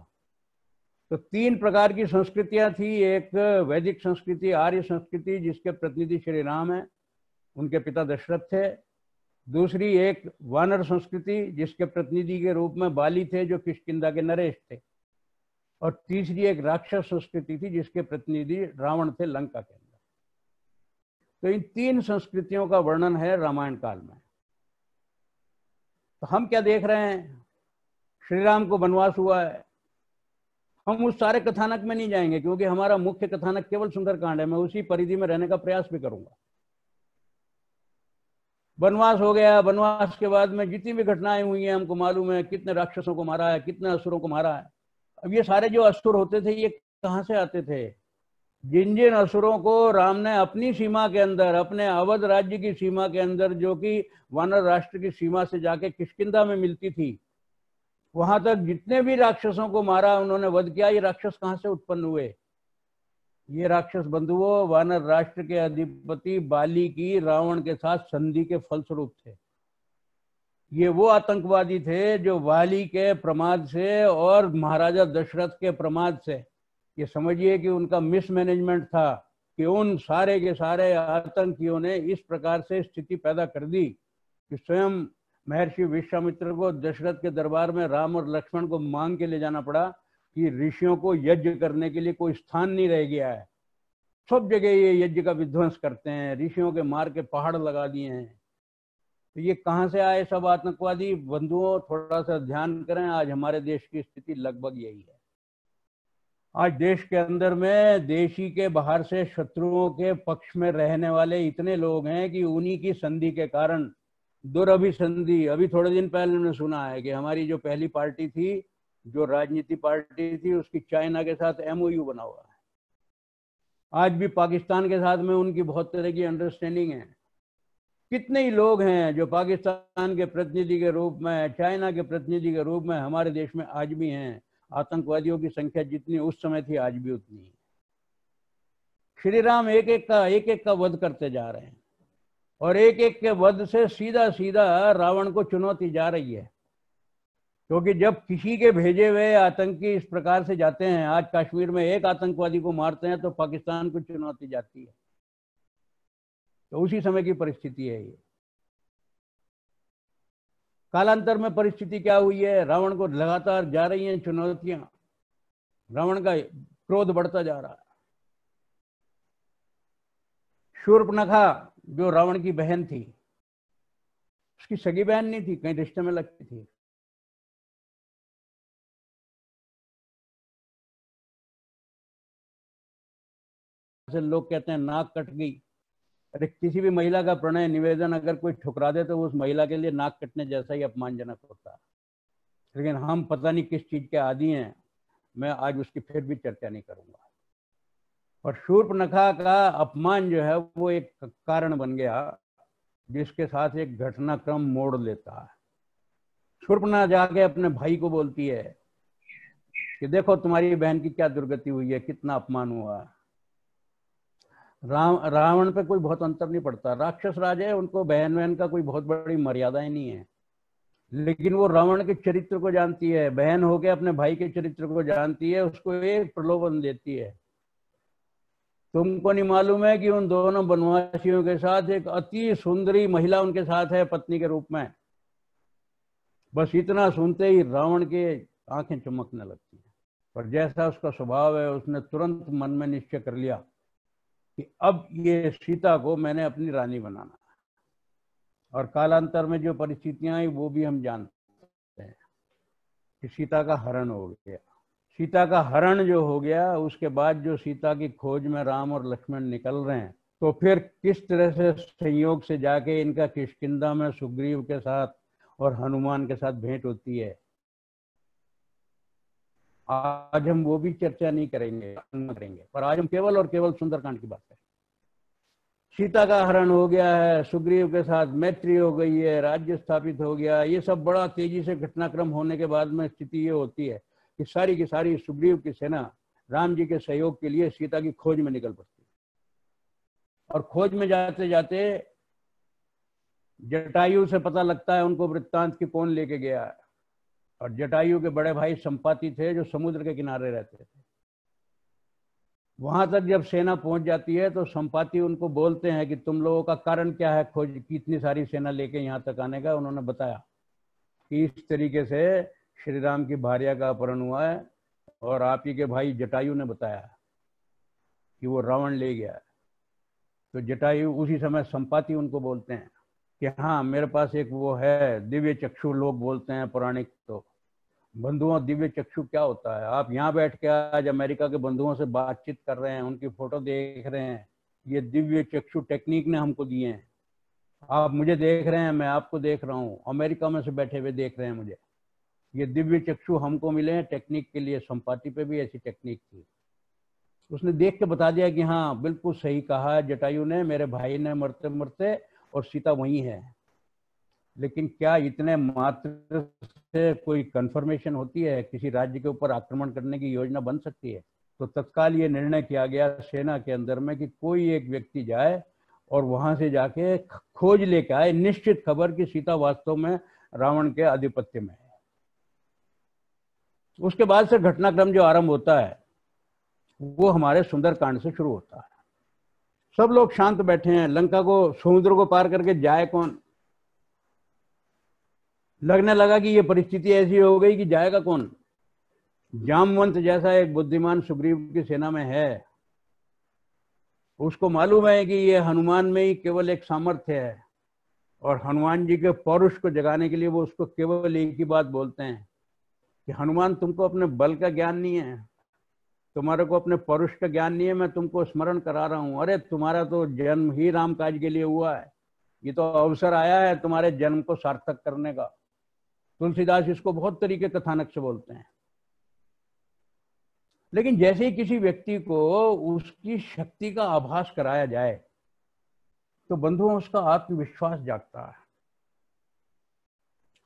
तो तीन प्रकार की संस्कृतियां थी। एक वैदिक संस्कृति, आर्य संस्कृति, जिसके प्रतिनिधि श्री राम है, उनके पिता दशरथ थे। दूसरी एक वानर संस्कृति, जिसके प्रतिनिधि के रूप में बाली थे, जो किष्किंधा के नरेश थे। और तीसरी एक राक्षस संस्कृति थी, जिसके प्रतिनिधि रावण थे लंका के अंदर। तो इन तीन संस्कृतियों का वर्णन है रामायण काल में। तो हम क्या देख रहे हैं? श्री राम को वनवास हुआ है। हम उस सारे कथानक में नहीं जाएंगे, क्योंकि हमारा मुख्य कथानक केवल सुंदरकांड है। मैं उसी परिधि में रहने का प्रयास भी करूंगा। वनवास हो गया, वनवास के बाद में जितनी भी घटनाएं हुई हैं हमको मालूम है, कितने राक्षसों को मारा है, कितने असुरों को मारा है। अब ये सारे जो असुर होते थे ये कहाँ से आते थे? जिन जिन असुरों को राम ने अपनी सीमा के अंदर, अपने अवध राज्य की सीमा के अंदर, जो कि वानर राष्ट्र की सीमा से जाके किष्किंधा में मिलती थी, वहां तक जितने भी राक्षसों को मारा, उन्होंने वध किया। ये राक्षस कहाँ से उत्पन्न हुए? ये राक्षस बंधुओं वानर राष्ट्र के अधिपति बाली की रावण के साथ संधि के फलस्वरूप थे। ये वो आतंकवादी थे जो वाली के प्रमाद से और महाराजा दशरथ के प्रमाद से, ये समझिए कि उनका मिसमैनेजमेंट था कि उन सारे के सारे आतंकियों ने इस प्रकार से स्थिति पैदा कर दी कि स्वयं महर्षि विश्वामित्र को दशरथ के दरबार में राम और लक्ष्मण को मांग के ले जाना पड़ा कि ऋषियों को यज्ञ करने के लिए कोई स्थान नहीं रह गया है, सब जगह ये यज्ञ का विध्वंस करते हैं, ऋषियों के मार के पहाड़ लगा दिए हैं। तो ये कहाँ से आए सब आतंकवादी बंधुओं? थोड़ा सा ध्यान करें, आज हमारे देश की स्थिति लगभग यही है। आज देश के अंदर में देशी के बाहर से शत्रुओं के पक्ष में रहने वाले इतने लोग हैं कि उन्हीं की संधि के कारण दुरभिसंधि, अभी थोड़े दिन पहले मैंने सुना है कि हमारी जो पहली पार्टी थी, जो राजनीति पार्टी थी, उसकी चाइना के साथ MOU बना हुआ है। आज भी पाकिस्तान के साथ में उनकी बहुत तरह की अंडरस्टैंडिंग है। कितने ही लोग हैं जो पाकिस्तान के प्रतिनिधि के रूप में, चाइना के प्रतिनिधि के रूप में हमारे देश में आज भी हैं। आतंकवादियों की संख्या जितनी उस समय थी आज भी उतनी है। श्री राम एक एक का वध करते जा रहे हैं और एक एक के वध से सीधा सीधा रावण को चुनौती जा रही है, क्योंकि जब किसी के भेजे हुए आतंकी इस प्रकार से जाते हैं, आज कश्मीर में एक आतंकवादी को मारते हैं तो पाकिस्तान को चुनौती जाती है। तो उसी समय की परिस्थिति है ये। कालांतर में परिस्थिति क्या हुई है? रावण को लगातार जा रही हैं चुनौतियां, रावण का क्रोध बढ़ता जा रहा है। शूर्पणखा जो रावण की बहन थी, उसकी सगी बहन नहीं थी, कहीं रिश्ते में लगती थी। लोग कहते हैं नाक कट गई। अरे किसी भी महिला का प्रणय निवेदन अगर कोई ठुकरा दे तो उस महिला के लिए नाक कटने जैसा ही अपमानजनक होता है। लेकिन हम पता नहीं किस चीज के आदी हैं, मैं आज उसकी फिर भी चर्चा नहीं करूंगा। और शूर्पणखा का अपमान जो है वो एक कारण बन गया जिसके साथ एक घटनाक्रम मोड़ लेता है। शूर्पणखा जाके अपने भाई को बोलती है कि देखो तुम्हारी बहन की क्या दुर्गति हुई है, कितना अपमान हुआ। रावण पे कोई बहुत अंतर नहीं पड़ता, राक्षस राज है, उनको बहन का कोई बहुत बड़ी मर्यादा ही नहीं है। लेकिन वो रावण के चरित्र को जानती है, बहन होके अपने भाई के चरित्र को जानती है, उसको एक प्रलोभन देती है। तुमको नहीं मालूम है कि उन दोनों वनवासियों के साथ एक अति सुंदरी महिला उनके साथ है पत्नी के रूप में। बस इतना सुनते ही रावण के आंखें चमकने लगती हैं। पर जैसा उसका स्वभाव है, उसने तुरंत मन में निश्चय कर लिया कि अब ये सीता को मैंने अपनी रानी बनाना। और कालांतर में जो परिस्थितियां आई वो भी हम जानते हैं कि सीता का हरण हो गया। सीता का हरण जो हो गया, उसके बाद जो सीता की खोज में राम और लक्ष्मण निकल रहे हैं, तो फिर किस तरह से संयोग से जाके इनका किष्किंधा में सुग्रीव के साथ और हनुमान के साथ भेंट होती है, आज हम वो भी चर्चा नहीं करेंगे, पर आज हम केवल और केवल सुंदरकांड की बात करें। सीता का हरण हो गया है, सुग्रीव के साथ मैत्री हो गई है, राज्य स्थापित हो गया। ये सब बड़ा तेजी से घटनाक्रम होने के बाद में स्थिति ये होती है कि सारी की सारी सुग्रीव की सेना राम जी के सहयोग के लिए सीता की खोज में निकल पड़ती है। और खोज में जाते जाते जटायु से पता लगता है उनको वृत्तांत की कौन लेके गया है। और जटायु के बड़े भाई संपाति थे जो समुद्र के किनारे रहते थे। वहां तक जब सेना पहुंच जाती है तो संपाति उनको बोलते हैं कि तुम लोगों का कारण क्या है खोज की इतनी सारी सेना लेके यहाँ तक आने का। उन्होंने बताया कि इस तरीके से श्री राम की भार्या का अपहरण हुआ है और आप ही के भाई जटायु ने बताया कि वो रावण ले गया है। तो जटायु उसी समय संपाति उनको बोलते हैं कि हाँ मेरे पास एक वो है दिव्य चक्षु, लोग बोलते हैं पौराणिक। तो बंधुओं दिव्य चक्षु क्या होता है? आप यहाँ बैठ के आज अमेरिका के बंधुओं से बातचीत कर रहे हैं, उनकी फोटो देख रहे हैं, ये दिव्य चक्षु टेक्निक ने हमको दिए हैं। आप मुझे देख रहे हैं, मैं आपको देख रहा हूँ, अमेरिका में से बैठे हुए देख रहे हैं मुझे। ये दिव्य चक्षु हमको मिले हैं टेक्निक के लिए। संपाति पे भी ऐसी टेक्निक थी। उसने देख के बता दिया कि हाँ बिल्कुल सही कहा जटायु ने, मेरे भाई ने मरते मरते और सीता वहीं है। लेकिन क्या इतने मात्र से कोई कंफर्मेशन होती है? किसी राज्य के ऊपर आक्रमण करने की योजना बन सकती है? तो तत्काल ये निर्णय किया गया सेना के अंदर में कि कोई एक व्यक्ति जाए और वहां से जाके खोज लेके आए निश्चित खबर कि सीता वास्तव में रावण के आधिपत्य में है। उसके बाद से घटनाक्रम जो आरंभ होता है वो हमारे सुंदरकांड से शुरू होता है। सब लोग शांत बैठे हैं, लंका को समुद्र को पार करके जाए कौन। लगने लगा कि ये परिस्थिति ऐसी हो गई कि जाएगा कौन। जामवंत जैसा एक बुद्धिमान सुग्रीव की सेना में है, उसको मालूम है कि ये हनुमान में ही केवल एक सामर्थ्य है और हनुमान जी के पौरुष को जगाने के लिए वो उसको केवल एक ही बात बोलते हैं कि हनुमान तुमको अपने बल का ज्ञान नहीं है, तुम्हारे को अपने पौरुष का ज्ञान नहीं है, मैं तुमको स्मरण करा रहा हूं। अरे तुम्हारा तो जन्म ही राम काज के लिए हुआ है, ये तो अवसर आया है तुम्हारे जन्म को सार्थक करने का। तुलसीदास इसको बहुत तरीके कथानक से बोलते हैं। लेकिन जैसे ही किसी व्यक्ति को उसकी शक्ति का आभास कराया जाए तो बंधुओं उसका आत्मविश्वास जागता है।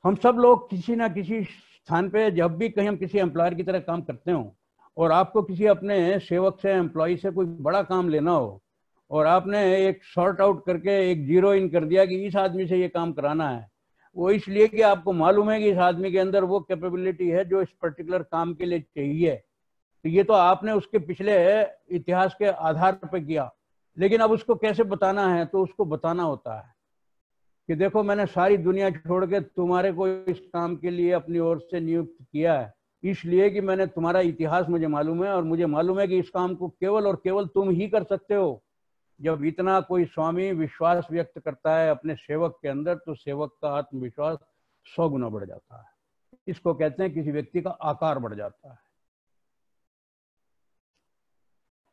हम सब लोग किसी ना किसी स्थान पे जब भी कहीं हम किसी एम्प्लॉयर की तरह काम करते हो और आपको किसी अपने सेवक से एम्प्लॉय से कोई बड़ा काम लेना हो और आपने एक सॉर्ट आउट करके एक जीरो इन कर दिया कि इस आदमी से ये काम कराना है, वो इसलिए कि आपको मालूम है कि इस आदमी के अंदर वो कैपेबिलिटी है जो इस पर्टिकुलर काम के लिए चाहिए। तो ये तो आपने उसके पिछले इतिहास के आधार पर किया, लेकिन अब उसको कैसे बताना है, तो उसको बताना होता है कि देखो मैंने सारी दुनिया छोड़ के तुम्हारे को इस काम के लिए अपनी ओर से नियुक्त किया है, इसलिए कि मैंने तुम्हारा इतिहास मुझे मालूम है और मुझे मालूम है कि इस काम को केवल और केवल तुम ही कर सकते हो। जब इतना कोई स्वामी विश्वास व्यक्त करता है अपने सेवक के अंदर तो सेवक का आत्मविश्वास 100 गुना बढ़ जाता है। इसको कहते हैं किसी व्यक्ति का आकार बढ़ जाता है।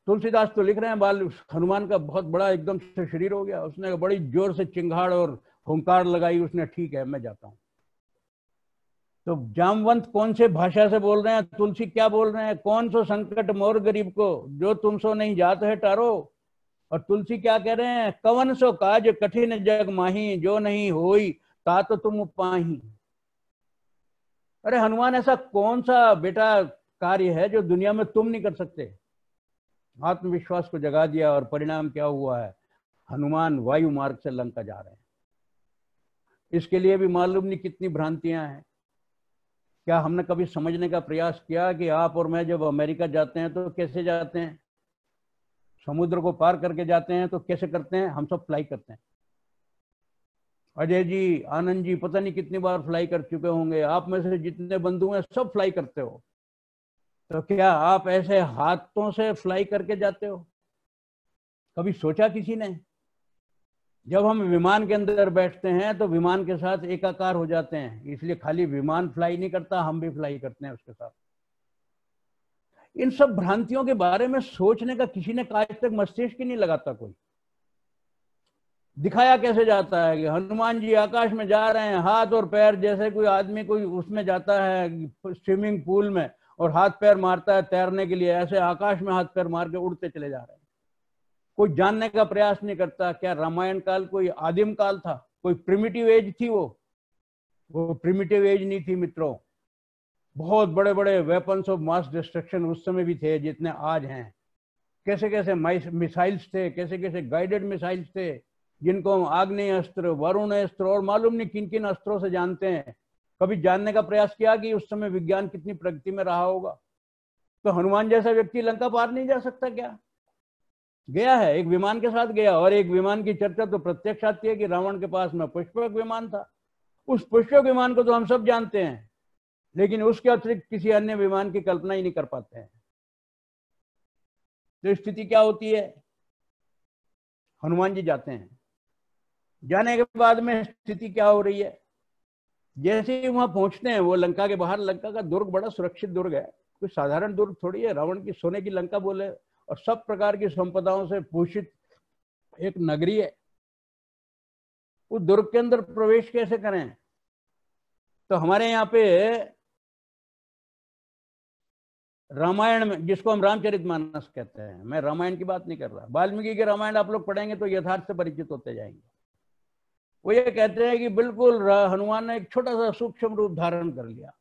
तुलसीदास तो लिख रहे हैं बाल हनुमान का बहुत बड़ा एकदम से शरीर हो गया, उसने बड़ी जोर से चिंगाड़ और हुंकार लगाई, उसने ठीक है मैं जाता हूं। तो जामवंत कौन से भाषा से बोल रहे हैं, तुलसी क्या बोल रहे हैं, कौन सो संकट मोर गरीब को जो तुम सो नहीं जात है टारो। और तुलसी क्या कह रहे हैं, कवन सो काज कठिन जग माही जो नहीं होई ता तो तुम पाही। अरे हनुमान ऐसा कौन सा बेटा कार्य है जो दुनिया में तुम नहीं कर सकते। आत्मविश्वास को जगा दिया और परिणाम क्या हुआ है, हनुमान वायु मार्ग से लंका जा रहे हैं। इसके लिए भी मालूम नहीं कितनी भ्रांतियां हैं। क्या हमने कभी समझने का प्रयास किया कि आप और मैं जब अमेरिका जाते हैं तो कैसे जाते हैं, समुद्र को पार करके जाते हैं तो कैसे करते हैं, हम सब फ्लाई करते हैं। अजय जी, आनंद जी पता नहीं कितनी बार फ्लाई कर चुके होंगे, आप में से जितने बंधु हैं सब फ्लाई करते हो। तो क्या आप ऐसे हाथों से फ्लाई करके जाते हो, कभी सोचा किसी ने? जब हम विमान के अंदर बैठते हैं तो विमान के साथ एकाकार हो जाते हैं, इसलिए खाली विमान फ्लाई नहीं करता, हम भी फ्लाई करते हैं उसके साथ। इन सब भ्रांतियों के बारे में सोचने का किसी ने आज तक मस्तिष्क ही नहीं लगाता। कोई दिखाया कैसे जाता है कि हनुमान जी आकाश में जा रहे हैं, हाथ और पैर जैसे कोई आदमी कोई उसमें जाता है स्विमिंग पूल में और हाथ पैर मारता है तैरने के लिए, ऐसे आकाश में हाथ पैर मार के उड़ते चले जा रहे हैं। कोई जानने का प्रयास नहीं करता क्या रामायण काल कोई आदिम काल था, कोई प्रिमिटिव एज थी। वो प्रिमिटिव एज नहीं थी मित्रों। बहुत बड़े बड़े वेपन्स ऑफ मास डिस्ट्रक्शन उस समय भी थे जितने आज हैं। कैसे कैसे मिसाइल्स थे, कैसे कैसे गाइडेड मिसाइल्स थे जिनको हम आग्नेय अस्त्र, वरुण अस्त्र और मालूम नहीं किन किन अस्त्रों से जानते हैं। कभी जानने का प्रयास किया कि उस समय विज्ञान कितनी प्रगति में रहा होगा। तो हनुमान जैसा व्यक्ति लंका पार नहीं जा सकता क्या? गया है, एक विमान के साथ गया, और एक विमान की चर्चा तो प्रत्यक्ष आती है कि रावण के पास में पुष्पक विमान था। उस पुष्पक विमान को तो हम सब जानते हैं, लेकिन उसके अतिरिक्त किसी अन्य विमान की कल्पना ही नहीं कर पाते हैं। तो स्थिति क्या होती है, हनुमान जी जाते हैं, जाने के बाद में स्थिति क्या हो रही है, जैसे ही वहां पहुंचते हैं वो लंका के बाहर, लंका का दुर्ग बड़ा सुरक्षित दुर्ग है, कोई साधारण दुर्ग थोड़ी है। रावण की सोने की लंका बोले और सब प्रकार की संपदाओं से भूषित एक नगरी है। उस दुर्ग के अंदर प्रवेश कैसे करें? तो हमारे यहाँ पे रामायण में, जिसको हम रामचरितमानस कहते हैं, मैं रामायण की बात नहीं कर रहा, वाल्मीकि के रामायण आप लोग पढ़ेंगे तो यथार्थ से परिचित होते जाएंगे। वो ये कहते हैं कि बिल्कुल हनुमान ने एक छोटा सा सूक्ष्म रूप धारण कर लिया।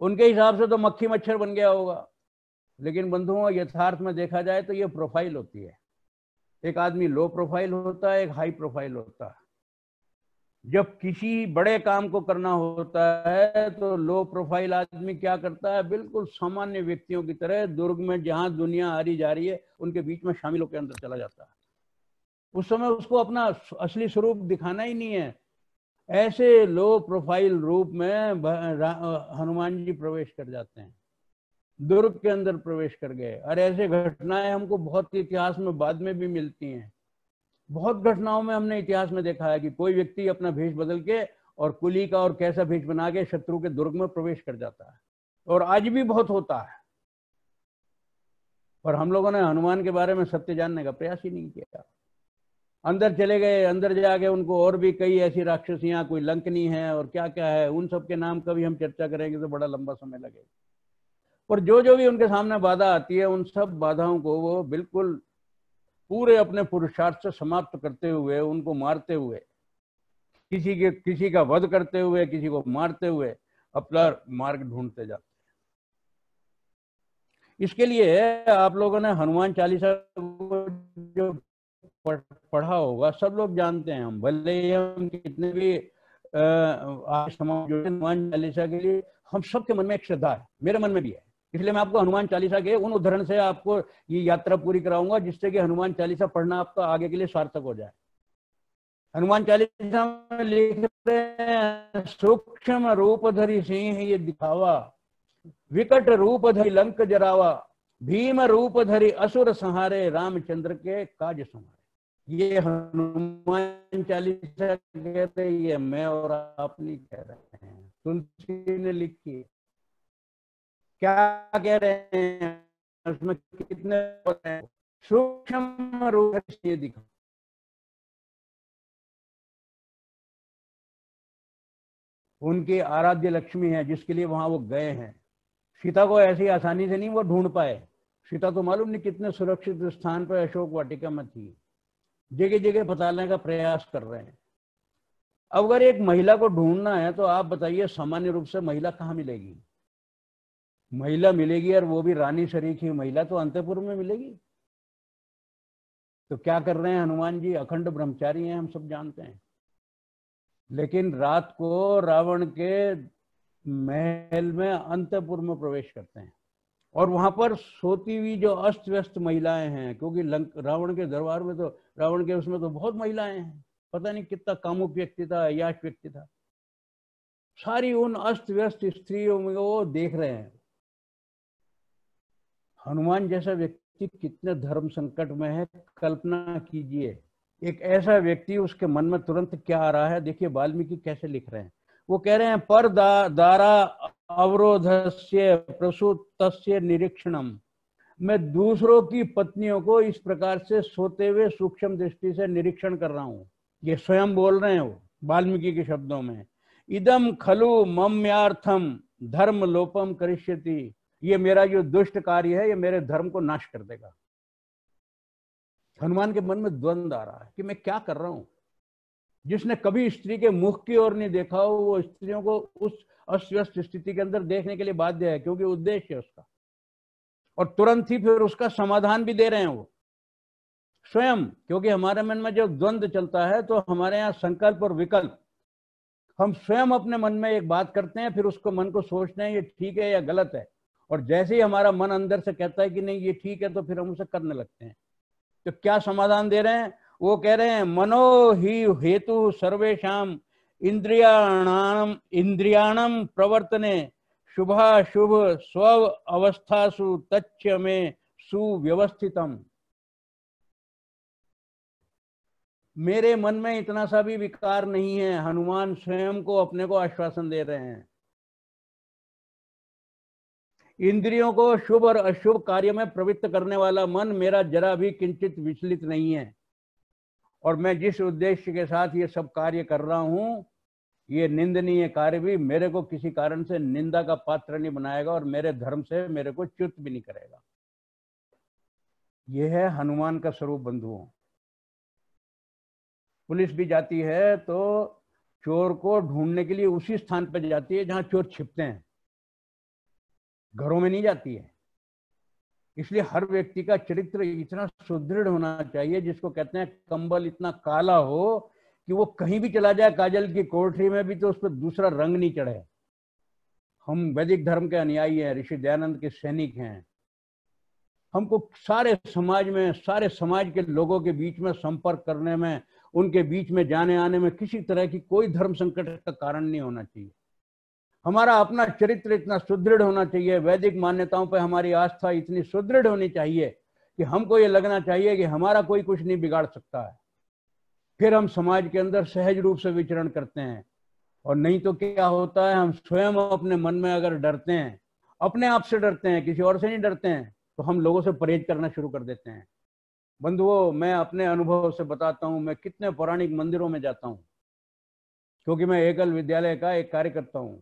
उनके हिसाब से तो मक्खी मच्छर बन गया होगा, लेकिन बंधुओं, यथार्थ में देखा जाए तो ये प्रोफाइल होती है। एक आदमी लो प्रोफाइल होता है, एक हाई प्रोफाइल होता है। जब किसी बड़े काम को करना होता है तो लो प्रोफाइल आदमी क्या करता है, बिल्कुल सामान्य व्यक्तियों की तरह दुर्ग में जहां दुनिया आ रही जा रही है उनके बीच में शामिल होकर अंदर चला जाता है। उस समय उसको अपना असली स्वरूप दिखाना ही नहीं है। ऐसे लो प्रोफाइल रूप में हनुमान जी प्रवेश कर जाते हैं, दुर्ग के अंदर प्रवेश कर गए। और ऐसे घटनाएं हमको बहुत इतिहास में बाद में भी मिलती हैं। बहुत घटनाओं में हमने इतिहास में देखा है कि कोई व्यक्ति अपना भेष बदल के और कुली का और कैसा भेष बना के शत्रु के दुर्ग में प्रवेश कर जाता है, और आज भी बहुत होता है। और हम लोगों ने हनुमान के बारे में सत्य जानने का प्रयास ही नहीं किया। अंदर चले गए, अंदर जाके उनको और भी कई ऐसी राक्षसियां, कोई लंकनी है और क्या क्या है, उन सब के नाम का भी हम चर्चा करेंगे तो बड़ा लंबा समय लगेगा। और जो जो भी उनके सामने बाधा आती है, उन सब बाधाओं को वो बिल्कुल पूरे अपने पुरुषार्थ से समाप्त करते हुए, उनको मारते हुए, किसी का वध करते हुए, किसी को मारते हुए अपना मार्ग ढूंढते जाते हैं। इसके लिए आप लोगों ने हनुमान चालीसा जो पढ़ा होगा, सब लोग जानते हैं। हम भले ही हम कितने भी आज समाज जो हनुमान चालीसा के लिए हम सबके मन में एक श्रद्धा है, मेरे मन में भी है। इसलिए मैं आपको हनुमान चालीसा के उन उदाहरण से आपको ये यात्रा पूरी कराऊंगा जिससे कि हनुमान चालीसा पढ़ना आपका आगे के लिए सार्थक हो जाए। हनुमान चालीसा में लिख रहे हैं, सूक्ष्म रूप धरि सिंह ये दिखावा, विकट रूप धरि लंक जरावा, भीम रूप धरि असुर संहारे, रामचंद्र के काज संहारे। ये हनुमान चालीसा कहते हैं, ये मैं और आप नहीं कह रहे हैं, तुलसी ने लिखी। क्या कह रहे हैं उसमें, कितने सूक्ष्म रूप से दिखा। उनकी आराध्य लक्ष्मी है जिसके लिए वहां वो गए हैं। सीता को ऐसी आसानी से नहीं वो ढूंढ पाए। सीता तो मालूम नहीं कितने सुरक्षित स्थान पर अशोक वाटिका में थी, जगह जगह पताने का प्रयास कर रहे हैं। अब अगर एक महिला को ढूंढना है तो आप बताइए सामान्य रूप से महिला कहाँ मिलेगी? महिला मिलेगी, और वो भी रानी सरीखी महिला तो अंतपुर में मिलेगी। तो क्या कर रहे हैं हनुमान जी? अखंड ब्रह्मचारी हैं, हम सब जानते हैं। लेकिन रात को रावण के महल में अंतपुर में प्रवेश करते हैं, और वहां पर सोती हुई जो अस्त व्यस्त महिलाएं हैं, क्योंकि रावण के दरबार में तो, रावण के उसमें तो बहुत महिलाएं हैं, पता नहीं कितना कामुक व्यक्ति था, अय्याश व्यक्ति था। सारी उन अस्त व्यस्त स्त्रियों में वो देख रहे हैं। हनुमान जैसा व्यक्ति कितने धर्म संकट में है, कल्पना कीजिए। एक ऐसा व्यक्ति, उसके मन में तुरंत क्या आ रहा है, देखिए वाल्मीकि कैसे लिख रहे हैं। वो कह रहे हैं, पर दारा अवरोधस्य प्रसूतस्य निरीक्षणम, मैं दूसरों की पत्नियों को इस प्रकार से सोते हुए सूक्ष्म दृष्टि से निरीक्षण कर रहा हूं। ये स्वयं बोल रहे हैं वो वाल्मीकि के शब्दों में। इदम खलु मम्यार्थम धर्म लोपम करिष्यति, ये मेरा जो दुष्ट कार्य है ये मेरे धर्म को नाश कर देगा। हनुमान के मन में द्वंद आ रहा है कि मैं क्या कर रहा हूं। जिसने कभी स्त्री के मुख की ओर नहीं देखा हो, वो स्त्रियों को उस अस्त स्थिति के अंदर देखने के लिए बाध्य है, क्योंकि उद्देश्य है उसका। और तुरंत ही फिर उसका समाधान भी दे रहे हैं वो स्वयं, क्योंकि हमारे मन में जब द्वंद चलता है तो हमारे यहाँ संकल्प और विकल्प, हम स्वयं अपने मन में एक बात करते हैं, फिर उसको मन को सोचते हैं ये ठीक है या गलत है, और जैसे ही हमारा मन अंदर से कहता है कि नहीं ये ठीक है, तो फिर हम उसे करने लगते हैं। तो क्या समाधान दे रहे हैं? वो कह रहे हैं, मनो ही हेतु सर्वेशाम इंद्रियाणम प्रवर्तने शुभाशुभ स्व अवस्थासु तच्च में सुव्यवस्थितम। मेरे मन में इतना सा भी विकार नहीं है। हनुमान स्वयं को अपने को आश्वासन दे रहे हैं। इंद्रियों को शुभ और अशुभ कार्य में प्रवृत्त करने वाला मन मेरा जरा भी किंचित विचलित नहीं है, और मैं जिस उद्देश्य के साथ ये सब कार्य कर रहा हूं, ये निंदनीय कार्य भी मेरे को किसी कारण से निंदा का पात्र नहीं बनाएगा, और मेरे धर्म से मेरे को च्युत भी नहीं करेगा। यह है हनुमान का स्वरूप बंधुओं। पुलिस भी जाती है तो चोर को ढूंढने के लिए उसी स्थान पर जाती है जहां चोर छिपते हैं, घरों में नहीं जाती है। इसलिए हर व्यक्ति का चरित्र इतना सुदृढ़ होना चाहिए, जिसको कहते हैं कंबल इतना काला हो कि वो कहीं भी चला जाए काजल की कोठरी में भी तो उस पर दूसरा रंग नहीं चढ़े। हम वैदिक धर्म के अनुयायी हैं, ऋषि दयानंद के सैनिक हैं। हमको सारे समाज में, सारे समाज के लोगों के बीच में संपर्क करने में, उनके बीच में जाने आने में किसी तरह की कोई धर्म संकट का कारण नहीं होना चाहिए। हमारा अपना चरित्र इतना सुदृढ़ होना चाहिए, वैदिक मान्यताओं पर हमारी आस्था इतनी सुदृढ़ होनी चाहिए कि हमको ये लगना चाहिए कि हमारा कोई कुछ नहीं बिगाड़ सकता है। फिर हम समाज के अंदर सहज रूप से विचरण करते हैं। और नहीं तो क्या होता है, हम स्वयं अपने मन में अगर डरते हैं, अपने आप से डरते हैं, किसी और से नहीं डरते हैं, तो हम लोगों से परहेज करना शुरू कर देते हैं। बंधुओं, मैं अपने अनुभव से बताता हूँ, मैं कितने पौराणिक मंदिरों में जाता हूँ, क्योंकि मैं एकल विद्यालय का एक कार्य करता हूँ।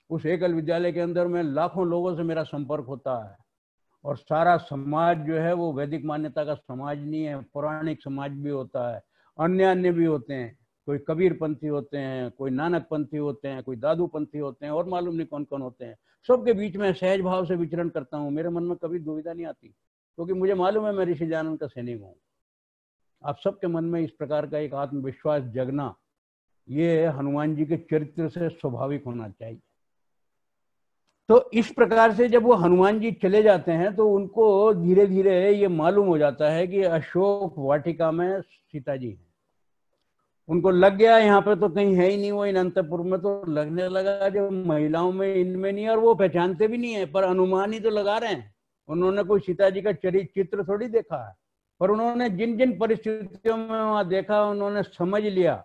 उस एकल विद्यालय के अंदर में लाखों लोगों से मेरा संपर्क होता है, और सारा समाज जो है वो वैदिक मान्यता का समाज नहीं है, पौराणिक समाज भी होता है, अन्य भी होते हैं। कोई कबीर पंथी होते हैं, कोई नानक पंथी होते हैं, कोई दादू पंथी होते हैं, और मालूम नहीं कौन कौन होते हैं। सबके बीच में सहज भाव से विचरण करता हूँ। मेरे मन में कभी दुविधा नहीं आती, क्योंकि मुझे मालूम है मैं ऋषि दयानंद का सैनिक हूँ। आप सबके मन में इस प्रकार का एक आत्मविश्वास जगना, ये हनुमान जी के चरित्र से स्वाभाविक होना चाहिए। तो इस प्रकार से जब वो हनुमान जी चले जाते हैं तो उनको धीरे धीरे ये मालूम हो जाता है कि अशोक वाटिका में सीता जी हैं। उनको लग गया यहाँ पे तो कहीं है ही नहीं, वो इन अंतपुर में तो लगने लगा जो महिलाओं में इनमें नहीं, और वो पहचानते भी नहीं है, पर अनुमान ही तो लगा रहे हैं। उन्होंने कोई सीता जी का चित्र थोड़ी देखा है, पर उन्होंने जिन जिन परिस्थितियों में वहां देखा, उन्होंने समझ लिया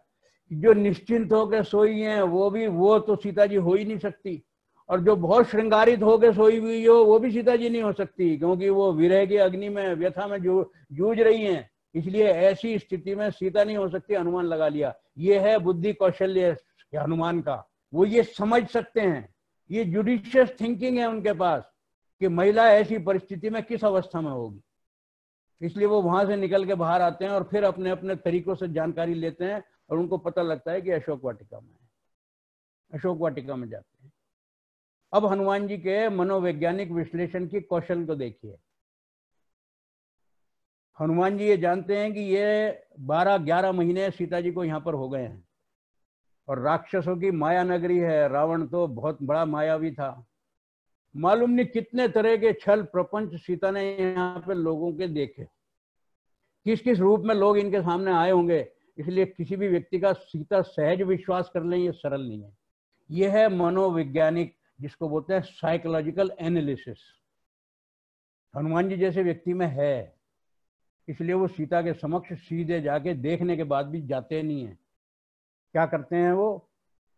कि जो निश्चिंत होकर सोई हैं वो तो सीता जी हो ही नहीं सकती, और जो बहुत श्रृंगारित होकर सोई हुई हो वो भी सीता जी नहीं हो सकती, क्योंकि वो विरह की अग्नि में, व्यथा में जूझ रही हैं। इसलिए ऐसी स्थिति में सीता नहीं हो सकती। अनुमान लगा लिया। ये है बुद्धि कौशल्य हनुमान का, वो ये समझ सकते हैं, ये जुडिशियस थिंकिंग है उनके पास कि महिला ऐसी परिस्थिति में किस अवस्था में होगी। इसलिए वो वहां से निकल के बाहर आते हैं और फिर अपने अपने तरीकों से जानकारी लेते हैं, और उनको पता लगता है कि अशोक वाटिका में है। अशोक वाटिका में जाते हैं। अब हनुमान जी के मनोवैज्ञानिक विश्लेषण की कौशल को देखिए। हनुमान जी ये जानते हैं कि ये 12-11 महीने सीता जी को यहाँ पर हो गए हैं, और राक्षसों की माया नगरी है। रावण तो बहुत बड़ा मायावी था। मालूम नहीं कितने तरह के छल प्रपंच सीता ने यहाँ पे लोगों के देखे, किस किस रूप में लोग इनके सामने आए होंगे। इसलिए किसी भी व्यक्ति का सीता सहज विश्वास कर लें, ये सरल नहीं है। ये है मनोवैज्ञानिक, जिसको बोलते हैं साइकोलॉजिकल एनालिसिस। हनुमान जी जैसे व्यक्ति में है, इसलिए वो सीता के समक्ष सीधे जाके देखने के बाद भी जाते नहीं है। क्या करते हैं वो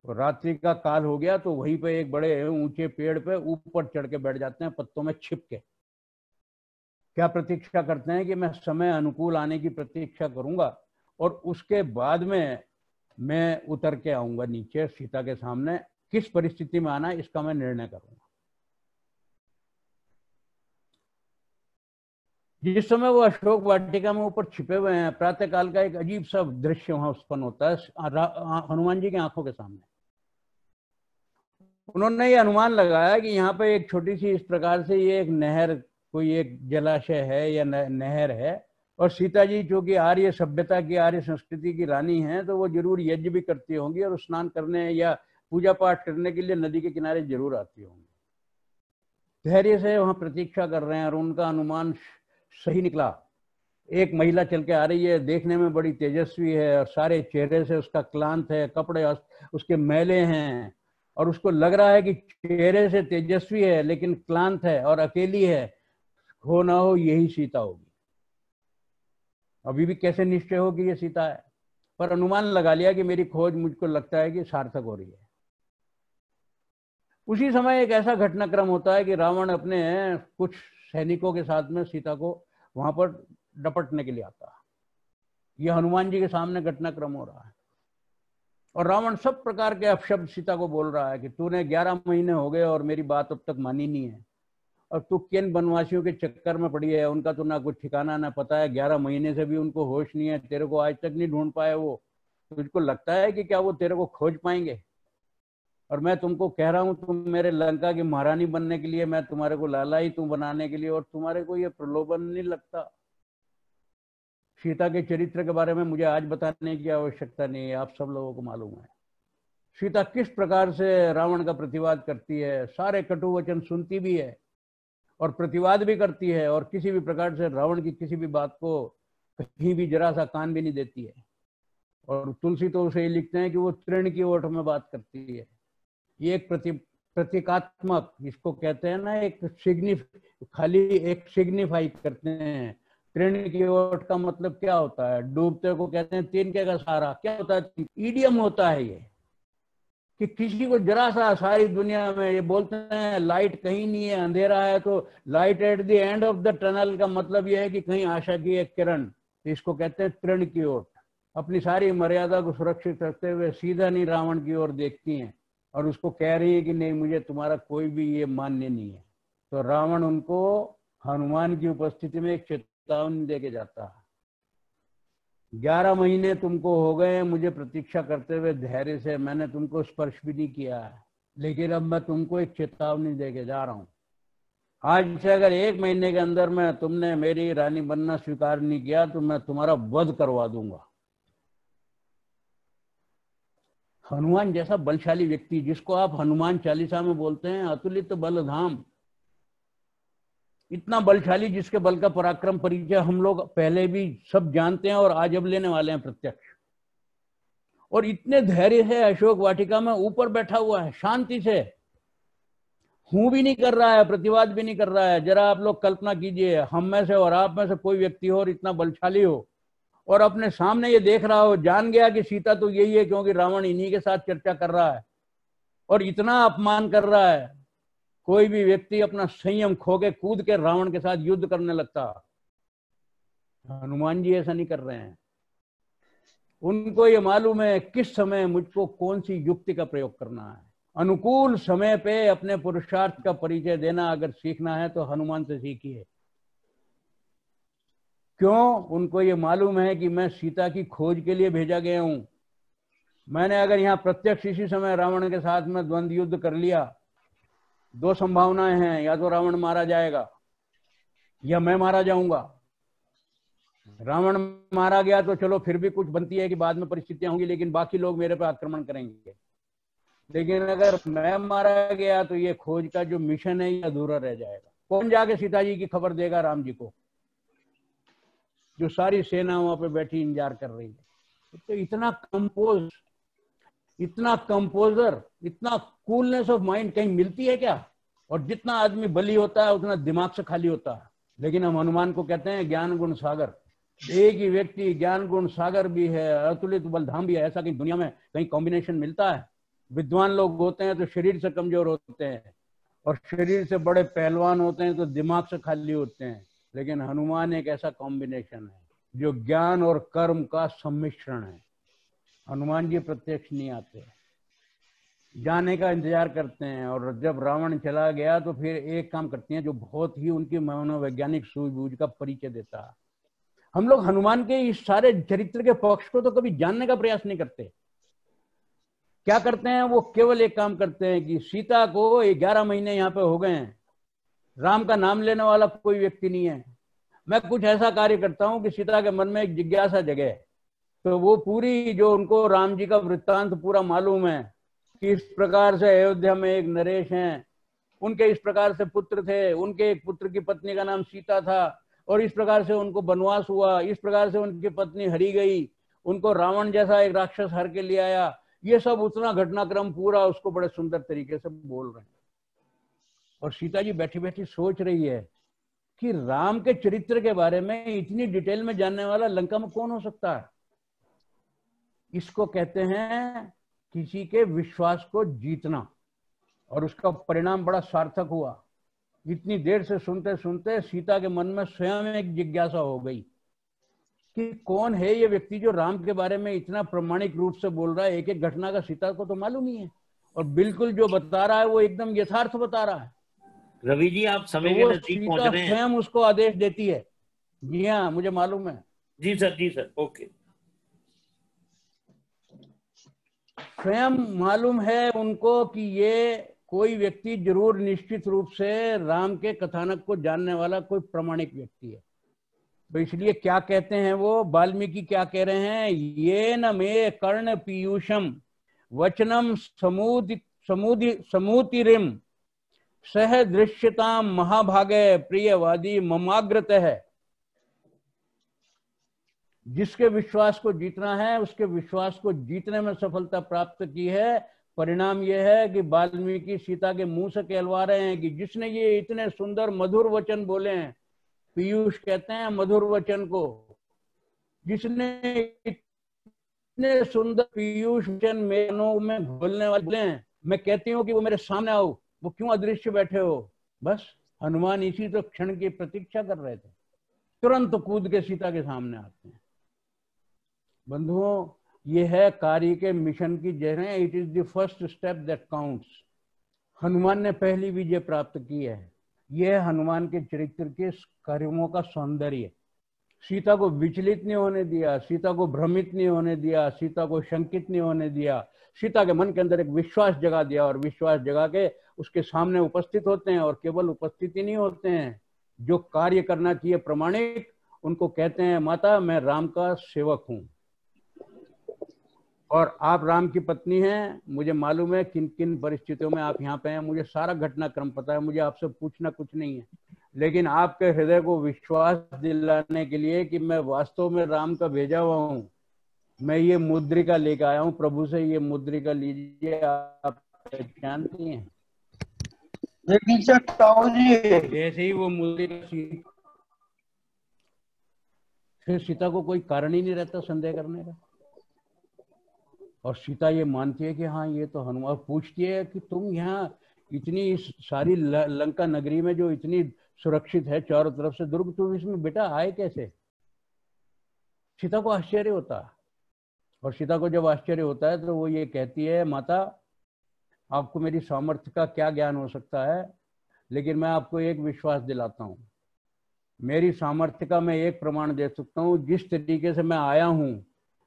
रात्रि का काल हो गया तो वहीं पे एक बड़े ऊंचे पेड़ पे ऊपर चढ़ के बैठ जाते हैं, पत्तों में छिप के। क्या प्रतीक्षा करते हैं कि मैं समय अनुकूल आने की प्रतीक्षा करूंगा, और उसके बाद में मैं उतर के आऊंगा नीचे सीता के सामने। किस परिस्थिति में आना इसका मैं निर्णय करूंगा। जिस समय वो अशोक वाटिका में ऊपर छिपे हुए हैं, प्रातः काल का एक अजीब सा दृश्य वहां उत्पन्न होता है हनुमान जी की आंखों के सामने। उन्होंने ये अनुमान लगाया कि यहाँ पे एक छोटी सी इस प्रकार से ये एक नहर, कोई एक जलाशय है या नहर है, और सीता जी जो कि आर्य सभ्यता की, आर्य संस्कृति की रानी हैं, तो वो जरूर यज्ञ भी करती होंगी और स्नान करने या पूजा पाठ करने के लिए नदी के किनारे जरूर आती होंगी। धैर्य से वहां प्रतीक्षा कर रहे हैं, और उनका अनुमान सही निकला। एक महिला चल के आ रही है, देखने में बड़ी तेजस्वी है, और सारे चेहरे से उसका क्लांत है, कपड़े उसके मैले हैं, और उसको लग रहा है कि चेहरे से तेजस्वी है लेकिन क्लांत है और अकेली है। हो ना हो यही सीता होगी। अभी भी कैसे निश्चय हो कि ये सीता है, पर अनुमान लगा लिया कि मेरी खोज मुझको लगता है कि सार्थक हो रही है। उसी समय एक ऐसा घटनाक्रम होता है कि रावण अपने कुछ सैनिकों के साथ में सीता को वहां पर डपटने के लिए आता है। यह हनुमान जी के सामने घटनाक्रम हो रहा है, और रावण सब प्रकार के अपशब्द सीता को बोल रहा है कि तूने 11 महीने हो गए और मेरी बात अब तक मानी नहीं है, और तू किन वनवासियों के चक्कर में पड़ी है, उनका तो ना कुछ ठिकाना ना पता है, 11 महीने से भी उनको होश नहीं है, तेरे को आज तक नहीं ढूंढ पाए वो, तुझको लगता है कि क्या वो तेरे को खोज पाएंगे? और मैं तुमको कह रहा हूँ तुम मेरे लंका की महारानी बनने के लिए, मैं तुम्हारे को लाला ही तुम बनाने के लिए, और तुम्हारे को ये प्रलोभन नहीं लगता? सीता के चरित्र के बारे में मुझे आज बताने की आवश्यकता नहीं है, आप सब लोगों को मालूम है सीता किस प्रकार से रावण का प्रतिवाद करती है, सारे कटु वचन सुनती भी है और प्रतिवाद भी करती है, और किसी भी प्रकार से रावण की किसी भी बात को कहीं भी जरा सा कान भी नहीं देती है। और तुलसी तो उसे लिखते हैं कि वो तृण की ओट में बात करती है। ये एक प्रतीकात्मक, इसको कहते हैं ना, एक खाली एक सिग्निफाई करते हैं। तृण की ओट का मतलब क्या होता है? डूबते को कहते हैं तिनके का सहारा। क्या होता है? ईडियम होता है ये, कि किसी को जरा सा, सारी दुनिया में ये बोलते हैं लाइट कहीं नहीं है, अंधेरा है, तो light at the end of the tunnel का मतलब यह है कि कहीं आशा की एक किरण, तो इसको कहते हैं तृण की ओट। अपनी सारी मर्यादा को सुरक्षित रखते हुए सीधा नहीं रावण की ओर देखती हैं और उसको कह रही है कि नहीं, मुझे तुम्हारा कोई भी ये मान्य नहीं है। तो रावण उनको हनुमान की उपस्थिति में एक चेतावनी दे के जाता है, 11 महीने तुमको हो गए मुझे प्रतीक्षा करते हुए धैर्य से, मैंने तुमको स्पर्श भी नहीं किया है, लेकिन अब मैं तुमको एक चेतावनी दे के जा रहा हूं। आज से अगर 1 महीने के अंदर में तुमने मेरी रानी बनना स्वीकार नहीं किया तो मैं तुम्हारा वध करवा दूंगा। हनुमान जैसा बलशाली व्यक्ति, जिसको आप हनुमान चालीसा में बोलते हैं अतुलित बलधाम, इतना बलशाली जिसके बल का पराक्रम परिचय हम लोग पहले भी सब जानते हैं और आज अब लेने वाले हैं प्रत्यक्ष। और इतने धैर्य से अशोक वाटिका में ऊपर बैठा हुआ है, शांति से, हूं भी नहीं कर रहा है, प्रतिवाद भी नहीं कर रहा है। जरा आप लोग कल्पना कीजिए, हम में से और आप में से कोई व्यक्ति हो और इतना बलशाली हो और अपने सामने ये देख रहा हो, जान गया कि सीता तो यही है क्योंकि रावण इन्हीं के साथ चर्चा कर रहा है और इतना अपमान कर रहा है, कोई भी व्यक्ति अपना संयम खो के कूद के रावण के साथ युद्ध करने लगता। हनुमान जी ऐसा नहीं कर रहे हैं। उनको ये मालूम है किस समय मुझको कौन सी युक्ति का प्रयोग करना है। अनुकूल समय पे अपने पुरुषार्थ का परिचय देना अगर सीखना है तो हनुमान से सीखिए। क्यों? उनको ये मालूम है कि मैं सीता की खोज के लिए भेजा गया हूं। मैंने अगर यहाँ प्रत्यक्ष इसी समय रावण के साथ में द्वंद्व युद्ध कर लिया, 2 संभावनाएं हैं, या तो रावण मारा जाएगा या मैं मारा जाऊंगा। रावण मारा गया तो चलो फिर भी कुछ बनती है कि बाद में परिस्थितियां होंगी, लेकिन बाकी लोग मेरे पे आक्रमण करेंगे। लेकिन अगर मैं मारा गया तो ये खोज का जो मिशन है ये अधूरा रह जाएगा। कौन जाके सीता जी की खबर देगा राम जी को, जो सारी सेना वहां पे बैठी इंतजार कर रही है। तो इतना कंपोज, इतना कंपोजर, इतना कूलनेस ऑफ माइंड कहीं मिलती है क्या? और जितना आदमी बली होता है उतना दिमाग से खाली होता है। लेकिन हम हनुमान को कहते हैं ज्ञान गुण सागर। एक ही व्यक्ति ज्ञान गुण सागर भी है, अतुलित बलधाम भी है। ऐसा कहीं दुनिया में कहीं कॉम्बिनेशन मिलता है? विद्वान लोग होते हैं तो शरीर से कमजोर होते हैं और शरीर से बड़े पहलवान होते हैं तो दिमाग से खाली होते हैं। लेकिन हनुमान एक ऐसा कॉम्बिनेशन है जो ज्ञान और कर्म का सम्मिश्रण है। हनुमान जी प्रत्यक्ष नहीं आते, जाने का इंतजार करते हैं, और जब रावण चला गया तो फिर एक काम करते हैं जो बहुत ही उनकी मनोवैज्ञानिक सूझबूझ का परिचय देता है। हम लोग हनुमान के इस सारे चरित्र के पक्ष को तो कभी जानने का प्रयास नहीं करते। क्या करते हैं? वो केवल एक काम करते हैं कि सीता को 11 महीने यहाँ पे हो गए हैं, राम का नाम लेने वाला कोई व्यक्ति नहीं है। मैं कुछ ऐसा कार्य करता हूं कि सीता के मन में एक जिज्ञासा जगे, तो वो पूरी जो उनको राम जी का वृत्तांत पूरा मालूम है कि इस प्रकार से अयोध्या में एक नरेश हैं, उनके इस प्रकार से पुत्र थे, उनके एक पुत्र की पत्नी का नाम सीता था और इस प्रकार से उनको वनवास हुआ, इस प्रकार से उनकी पत्नी हरी गई, उनको रावण जैसा एक राक्षस हर के ले आया। ये सब उतना घटनाक्रम पूरा उसको बड़े सुंदर तरीके से बोल रहे हैं। और सीता जी बैठी बैठी सोच रही है कि राम के चरित्र के बारे में इतनी डिटेल में जानने वाला लंका में कौन हो सकता है। इसको कहते हैं किसी के विश्वास को जीतना, और उसका परिणाम बड़ा सार्थक हुआ। इतनी देर से सुनते सुनते सीता के मन में स्वयं एक जिज्ञासा हो गई कि कौन है ये व्यक्ति जो राम के बारे में इतना प्रामाणिक रूप से बोल रहा है। एक एक घटना का सीता को तो मालूम ही है और बिल्कुल जो बता रहा है वो एकदम यथार्थ बता रहा है। रवि जी आप समय के नजदीक पहुंच रहे हैं। स्वयं उसको आदेश देती है। जी हाँ, मुझे मालूम है। जी सर, जी सर, ओके। स्वयं मालूम है उनको कि ये कोई व्यक्ति जरूर निश्चित रूप से राम के कथानक को जानने वाला कोई प्रामाणिक व्यक्ति है। तो इसलिए क्या कहते हैं वो, वाल्मीकि क्या कह रहे हैं, ये न मे कर्ण पीयूषम वचनम समूतिरिम सह दृश्यताम महाभागे प्रियवादी ममाग्रत है। जिसके विश्वास को जीतना है उसके विश्वास को जीतने में सफलता प्राप्त की है। परिणाम यह है कि वाल्मीकि सीता के मुंह से कहलवा रहे हैं कि जिसने ये इतने सुंदर मधुर वचन बोले हैं, पीयूष कहते हैं मधुर वचन को, जिसने इतने सुंदर पीयूष वचन मेनों में घोलने वाले हैं, मैं कहती हूँ कि वो मेरे सामने आओ, वो क्यों अदृश्य बैठे हो। बस हनुमान इसी तो क्षण की प्रतीक्षा कर रहे थे, तुरंत कूद के सीता के सामने आते हैं। बंधुओं, ये है कार्य के मिशन की जड़। It is the first step that counts. Hanuman ने पहली विजय प्राप्त की है। यह हनुमान के चरित्र के कर्मों का सौंदर्य। सीता को विचलित नहीं होने दिया, सीता को भ्रमित नहीं होने दिया, सीता को शंकित नहीं होने दिया, सीता के मन के अंदर एक विश्वास जगा दिया, और विश्वास जगा के उसके सामने उपस्थित होते हैं। और केवल उपस्थिति नहीं होते हैं, जो कार्य करना चाहिए प्रमाणिक, उनको कहते हैं माता मैं राम का सेवक हूं और आप राम की पत्नी हैं। मुझे मालूम है किन किन परिस्थितियों में आप यहाँ पे हैं, मुझे सारा घटनाक्रम पता है, मुझे आपसे पूछना कुछ नहीं है, लेकिन आपके हृदय को विश्वास दिलाने के लिए कि मैं वास्तव में राम का भेजा हुआ हूँ, मैं ये मुद्रिका लेकर आया हूँ प्रभु से। ये मुद्रिका लीजिए, आप जानती हैं। जैसे ही वो मुद्रिका, फिर सीता को कोई कारण ही नहीं रहता संदेह करने का, और सीता ये मानती है कि हाँ ये तो हनुमान। पूछती है कि तुम यहाँ इतनी सारी लंका नगरी में जो इतनी सुरक्षित है चारों तरफ से दुर्ग, तुम इसमें बेटा आए कैसे। सीता को आश्चर्य होता है, और सीता को जब आश्चर्य होता है तो वो ये कहती है माता आपको मेरी सामर्थ्य का क्या ज्ञान हो सकता है, लेकिन मैं आपको एक विश्वास दिलाता हूँ, मेरी सामर्थ्य का मैं एक प्रमाण दे सकता हूँ। जिस तरीके से मैं आया हूँ,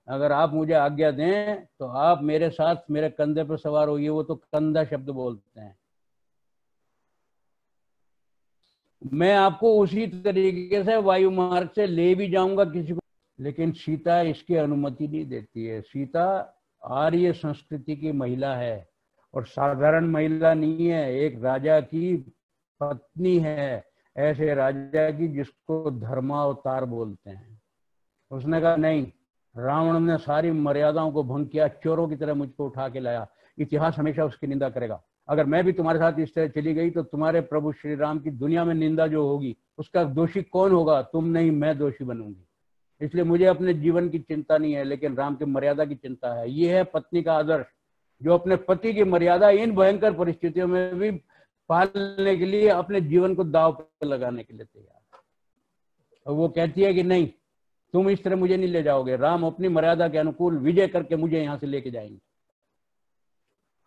अगर आप मुझे आज्ञा दें तो आप मेरे साथ मेरे कंधे पर सवार होइए। वो तो कंधा शब्द बोलते हैं। मैं आपको उसी तरीके से वायु मार्ग से ले भी जाऊंगा किसी को, लेकिन सीता इसकी अनुमति नहीं देती है। सीता आर्य संस्कृति की महिला है और साधारण महिला नहीं है, एक राजा की पत्नी है, ऐसे राजा की जिसको धर्मावतार बोलते हैं। उसने कहा नहीं, रावण ने सारी मर्यादाओं को भंग किया, चोरों की तरह मुझको उठा के लाया, इतिहास हमेशा उसकी निंदा करेगा। अगर मैं भी तुम्हारे साथ इस तरह चली गई तो तुम्हारे प्रभु श्री राम की दुनिया में निंदा जो होगी उसका दोषी कौन होगा, तुम नहीं, मैं दोषी बनूंगी। इसलिए मुझे अपने जीवन की चिंता नहीं है, लेकिन राम की मर्यादा की चिंता है। ये है पत्नी का आदर्श, जो अपने पति की मर्यादा इन भयंकर परिस्थितियों में भी पालने के लिए अपने जीवन को दांव पर लगाने के लिए तैयार। और वो कहती है कि नहीं, तुम इस तरह मुझे नहीं ले जाओगे, राम अपनी मर्यादा के अनुकूल विजय करके मुझे यहां से लेके जाएंगे।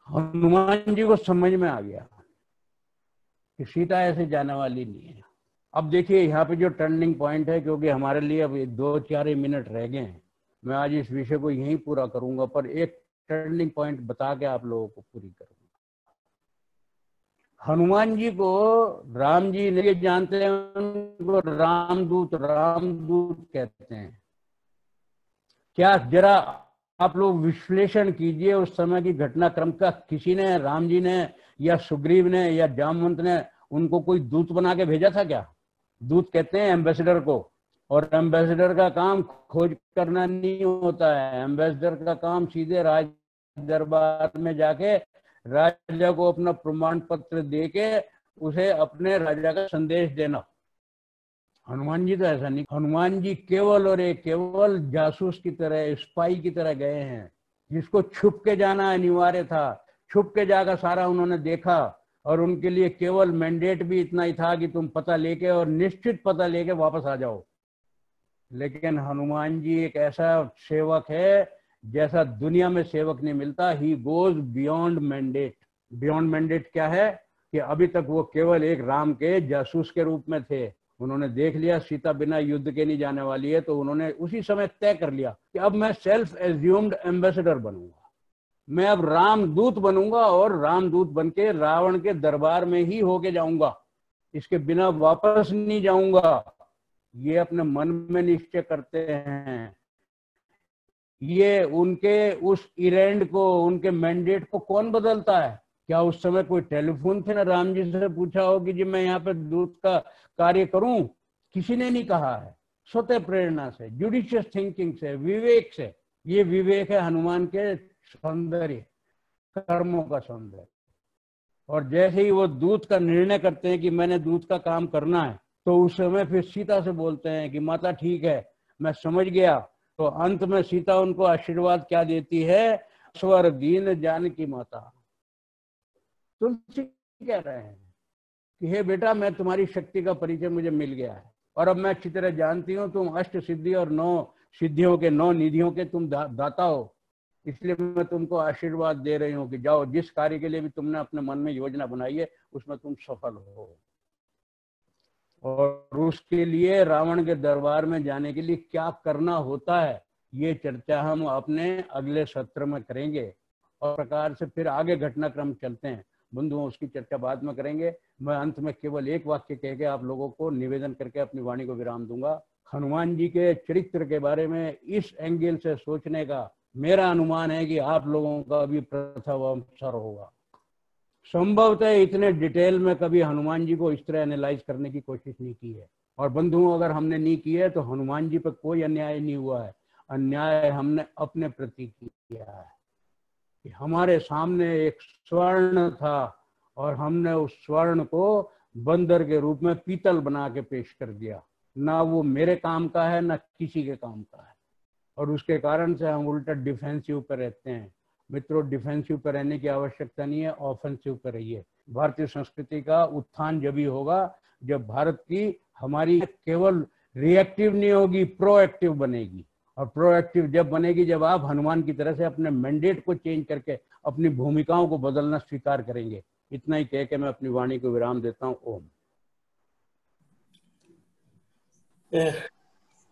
हनुमान जी को समझ में आ गया कि सीता ऐसे जाने वाली नहीं है। अब देखिए यहाँ पे जो टर्निंग पॉइंट है, क्योंकि हमारे लिए अब 2-4 मिनट रह गए हैं, मैं आज इस विषय को यहीं पूरा करूंगा, पर एक टर्निंग पॉइंट बता के आप लोगों को पूरी करूंगा। हनुमान जी को राम जी ने, जानते हैं उनको रामदूत कहते हैं। क्या जरा आप लोग विश्लेषण कीजिए उस समय की घटनाक्रम का। किसी ने, राम जी ने या सुग्रीव ने या जामवंत ने उनको कोई दूत बना के भेजा था क्या? दूत कहते हैं एम्बेसडर को, और एम्बेसडर का काम खोज करना नहीं होता है। एम्बेसडर का काम सीधे राज दरबार में जाके राजा को अपना प्रमाण पत्र देके उसे अपने राजा का संदेश देना। हनुमान जी तो ऐसा नहीं। हनुमान जी केवल और एक केवल जासूस की तरह, स्पाई की तरह गए हैं, जिसको छुप के जाना अनिवार्य था। छुप के जाकर सारा उन्होंने देखा, और उनके लिए केवल मैंडेट भी इतना ही था कि तुम पता लेके और निश्चित पता लेके वापस आ जाओ। लेकिन हनुमान जी एक ऐसा सेवक है जैसा दुनिया में सेवक नहीं मिलता। He goes beyond mandate. Beyond mandate क्या है कि अभी तक वो केवल एक राम के जासूस के रूप में थे। उन्होंने देख लिया सीता बिना युद्ध के नहीं जाने वाली है, तो उन्होंने उसी समय तय कर लिया कि अब मैं सेल्फ एज्यूम्ड एम्बेसडर बनूंगा। मैं अब रामदूत बनूंगा और रामदूत बनके रावण के दरबार में ही होके जाऊंगा, इसके बिना वापस नहीं जाऊंगा। ये अपने मन में निश्चय करते हैं। ये उनके उस इरेंड को, उनके मैंडेट को कौन बदलता है? क्या उस समय कोई टेलीफोन थे ना राम जी से पूछा हो कि जी मैं यहाँ पे दूत का कार्य करूं? किसी ने नहीं कहा है। स्वतः प्रेरणा से, जुडिशियस थिंकिंग से, विवेक से। ये विवेक है हनुमान के सौंदर्य, कर्मों का सौंदर्य। और जैसे ही वो दूत का निर्णय करते हैं कि मैंने दूत का काम करना है, तो उस समय फिर सीता से बोलते हैं कि माता ठीक है, मैं समझ गया। तो अंत में सीता उनको आशीर्वाद क्या देती है? स्वर दीन जानकी माता। तुलसी कह रहे हैं कि हे बेटा, मैं तुम्हारी शक्ति का परिचय मुझे मिल गया है और अब मैं अच्छी तरह जानती हूँ तुम अष्ट सिद्धि और 9 सिद्धियों के 9 निधियों के तुम दाता हो। इसलिए मैं तुमको आशीर्वाद दे रही हूँ कि जाओ, जिस कार्य के लिए भी तुमने अपने मन में योजना बनाई है उसमें तुम सफल हो। और उसके लिए रावण के दरबार में जाने के लिए क्या करना होता है, ये चर्चा हम अपने अगले सत्र में करेंगे। और प्रकार से फिर आगे घटनाक्रम चलते हैं। बंधुओं, उसकी चर्चा बाद में करेंगे। मैं अंत में केवल एक वाक्य कह के आप लोगों को निवेदन करके अपनी वाणी को विराम दूंगा। हनुमान जी के चरित्र के बारे में इस एंगल से सोचने का मेरा अनुमान है कि आप लोगों का भी प्रथम अवसर होगा। संभवतः इतने डिटेल में कभी हनुमान जी को इस तरह एनालाइज करने की कोशिश नहीं की है। और बंधुओं, अगर हमने नहीं की है तो हनुमान जी पर कोई अन्याय नहीं हुआ है। अन्याय हमने अपने प्रति किया है कि हमारे सामने एक स्वर्ण था और हमने उस स्वर्ण को बंदर के रूप में पीतल बना के पेश कर दिया। ना वो मेरे काम का है, ना किसी के काम का है। और उसके कारण से हम उल्टा डिफेंसिव पर रहते हैं। मित्रों, डिफेंसिव पर रहने की आवश्यकता नहीं है, ऑफेंसिव पर रहिए। भारतीय संस्कृति का उत्थान जब ही होगा जब भारत की हमारी केवल रिएक्टिव नहीं होगी, प्रोएक्टिव बनेगी। और प्रोएक्टिव जब बनेगी जब आप हनुमान की तरह से अपने मैंडेट को चेंज करके अपनी भूमिकाओं को बदलना स्वीकार करेंगे। इतना ही कह के मैं अपनी वाणी को विराम देता हूँ। ओम।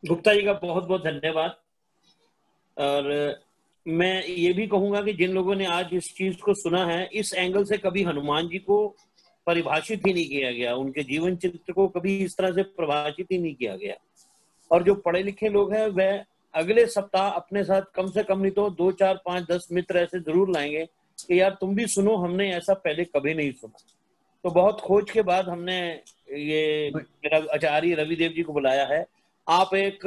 गुप्ता जी का बहुत बहुत धन्यवाद। और मैं ये भी कहूंगा कि जिन लोगों ने आज इस चीज को सुना है, इस एंगल से कभी हनुमान जी को परिभाषित ही नहीं किया गया, उनके जीवन चित्र को कभी इस तरह से परिभाषित ही नहीं किया गया। और जो पढ़े लिखे लोग हैं वह अगले सप्ताह अपने साथ कम से कम नहीं तो 2, 4, 5, 10 मित्र ऐसे जरूर लाएंगे कि यार तुम भी सुनो, हमने ऐसा पहले कभी नहीं सुना। तो बहुत खोज के बाद हमने ये मेरा आचार्य रविदेव जी को बुलाया है। आप एक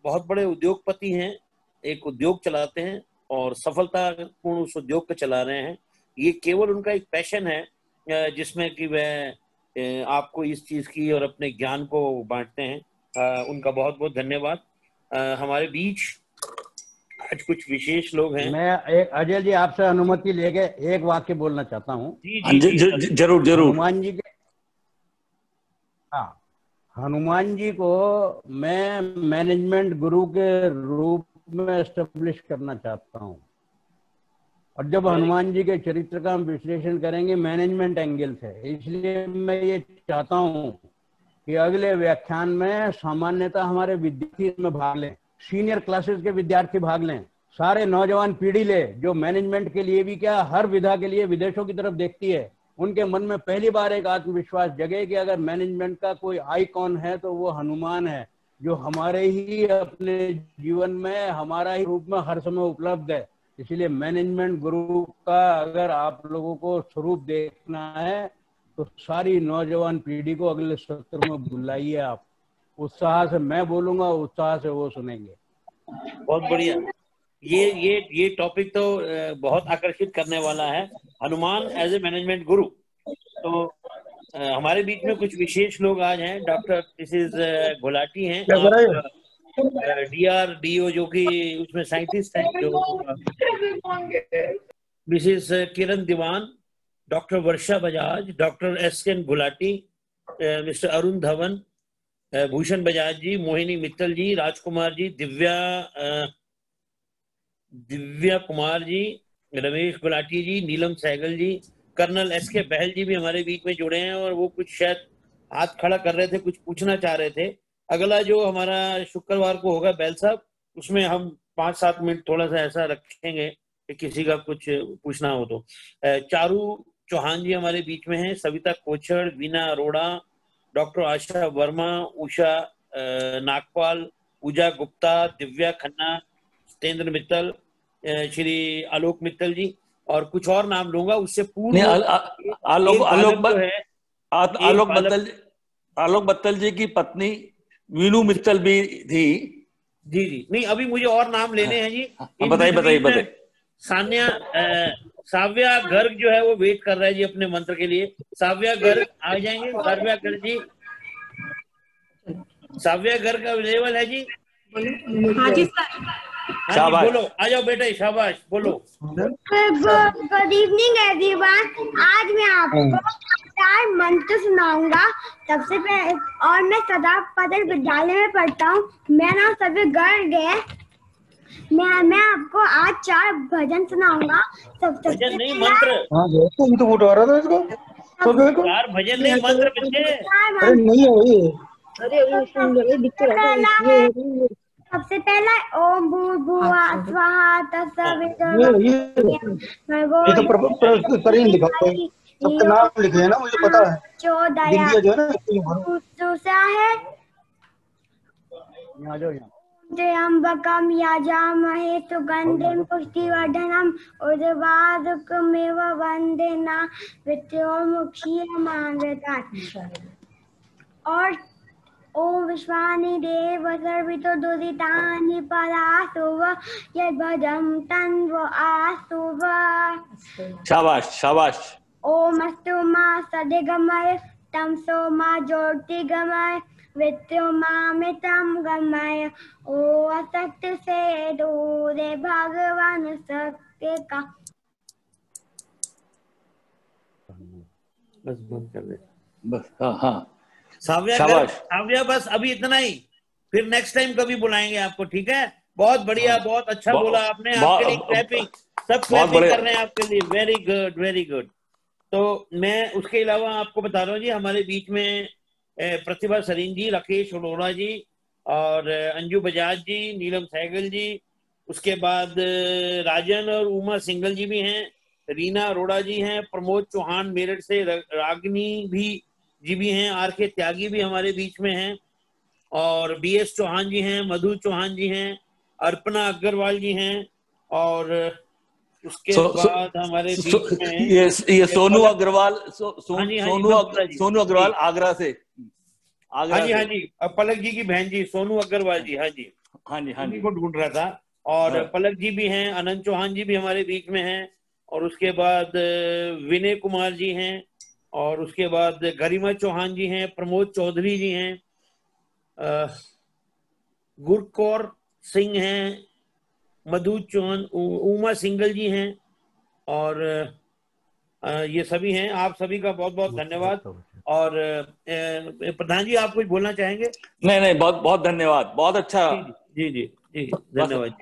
बहुत बड़े उद्योगपति हैं, एक उद्योग चलाते हैं और सफलतापूर्ण उस उद्योग को चला रहे हैं। ये केवल उनका एक पैशन है जिसमें कि वह आपको इस चीज की और अपने ज्ञान को बांटते हैं। उनका बहुत बहुत धन्यवाद। हमारे बीच आज कुछ विशेष लोग हैं। मैं एक अजय जी आपसे अनुमति लेके एक वाक्य बोलना चाहता हूँ। जरूर जरूर। हनुमान जी के, हाँ, हनुमान जी को मैं मैनेजमेंट गुरु के रूप में एस्टेब्लिश करना चाहता हूँ। और जब हनुमान जी के चरित्र का हम विश्लेषण करेंगे मैनेजमेंट एंगल से, इसलिए मैं ये चाहता हूँ कि अगले व्याख्यान में सामान्यतः हमारे विद्यार्थी में भाग लें, सीनियर क्लासेस के विद्यार्थी भाग लें, सारे नौजवान पीढ़ी ले जो मैनेजमेंट के लिए भी क्या हर विधा के लिए विदेशों की तरफ देखती है। उनके मन में पहली बार एक आत्मविश्वास जगे कि अगर मैनेजमेंट का कोई आइकॉन है तो वो हनुमान है, जो हमारे ही अपने जीवन में हमारा ही रूप में हर समय उपलब्ध है। इसीलिए मैनेजमेंट गुरु का अगर आप लोगों को स्वरूप देखना है तो सारी नौजवान पीढ़ी को अगले सत्र में बुलाइए। आप उत्साह से, मैं बोलूंगा उत्साह से वो सुनेंगे। बहुत बढ़िया। ये टॉपिक तो बहुत आकर्षित करने वाला है, हनुमान एज ए मैनेजमेंट गुरु। तो हमारे बीच में कुछ विशेष लोग आज हैं। डॉक्टर मिसेस गुलाटी हैं, DRDO जो कि उसमें साइंटिस्ट हैं, जो Mrs Kiran Diwan, doctor Varsha Bajaj, doctor SN Gulati, Mr Arun Dhawan, Bhushan Bajaj ji, Mohini Mittal ji, Rajkumar ji, Divya Kumar ji, Ramesh Gulati ji, Neelam Sehgal ji, colonel SK Bahl ji भी हमारे बीच में जुड़े हैं। और वो कुछ शायद हाथ खड़ा कर रहे थे, कुछ पूछना चाह रहे थे। अगला जो हमारा शुक्रवार को होगा बैल साहब, उसमें हम 5-7 मिनट थोड़ा सा ऐसा रखेंगे कि किसी का कुछ पूछना हो तो। चारू चौहान जी हमारे बीच में हैं, सविता कोछड़, वीना अरोड़ा, डॉक्टर आशा वर्मा, उषा नागपाल, पूजा गुप्ता, दिव्या खन्ना, सत्येंद्र मित्तल, श्री आलोक मित्तल जी, और कुछ और नाम लूंगा उससे पूर्व। आलोक मित्तल जी की पत्नी वीनू मित्तल भी थी। जी जी, नहीं अभी मुझे और नाम लेने हैं जी। बताइए। सान्या साव्या गर्ग जो है वो वेट कर रहा है जी अपने मंत्र के लिए। साव्या गर्ग आ जाएंगे? साव्या गर्ग जी, साव्या गर्ग अवेलेबल है जी? हाँ जी सर। हाँ जी बोलो, आ जाओ बेटे, शाबाश बोलो। Good evening everyone. आज मैं आपको 4 मंत्र सुनाऊंगा। सबसे पहले, और मैं सदा पदर विद्यालय में पढ़ता हूँ। मेरा नाम सभी गर्ग है। मैं आपको आज 4 भजन सुनाऊंगा। सबसे भजन नहीं मंत्र। हाँ तुम तो वोट आ रहा था इसको। 4 भजन नहीं मंत्र बच्चे। अरे नहीं है वही। सबसे पहला ओम भूर्भुवः स्वः ये तो पर लिखा है, सबका नाम लिखे है ना, मुझे पता है। चौदया जो है ना, दूसरा है त्र्यंबकम यजामहे सुगंधिं पुष्टिवर्धनम् उर्वारुकमिव वंदेना विद्योमुक्षीयमामृतात्। और ओम विश्वानि देव सर्वितो दुरितानि परासुव यद्भजं तन्वो आसुव। शाबाश। ओम अस्तु मा सदिगमय तमसो मा ज्योतिगमय विद्युमामितं गमय। ओ असत्य से दूरे भगवान सत्य का। बस बंद कर दे बस। हाँ साव्या बस अभी इतना ही, फिर नेक्स्ट टाइम कभी बुलाएंगे आपको, ठीक है? बहुत बढ़िया, बहुत अच्छा बोला आपने। आपके लिए क्लैपिंग, सब क्लैपिंग कर रहे हैं आपके लिए। Very good very good. तो मैं उसके अलावा आपको बता रहा हूँ जी, हमारे बीच में प्रतिभा सरीन जी, राकेश अरोड़ा जी, और अंजू बजाज जी, नीलम सहगल जी, उसके बाद राजन और उमा सिंगल जी भी हैं, रीना अरोड़ा जी हैं, प्रमोद चौहान मेरठ से, रागनी जी भी हैं, आर के त्यागी भी हमारे बीच में हैं, और बीएस चौहान जी हैं, मधु चौहान जी हैं, अर्पणा अग्रवाल जी हैं, और उसके बाद हमारे बीच में ये सोनू अग्रवाल, सोनू अग्रवाल आगरा से। हाँ जी, पलक जी की बहन जी सोनू अग्रवाल जी। हाँ जी को ढूंढ रहा था। और पलक जी भी हैं, अनंत चौहान जी भी हमारे बीच में हैं, और उसके बाद विनय कुमार जी हैं, और उसके बाद गरिमा चौहान जी हैं, प्रमोद चौधरी जी हैं, गुरकौर सिंह हैं, मधु चौहान, उमा सिंगल जी हैं, और ये सभी हैं। आप सभी का बहुत बहुत धन्यवाद। और प्रधान जी आप कुछ बोलना चाहेंगे? नहीं, बहुत बहुत धन्यवाद, बहुत अच्छा। जी धन्यवाद।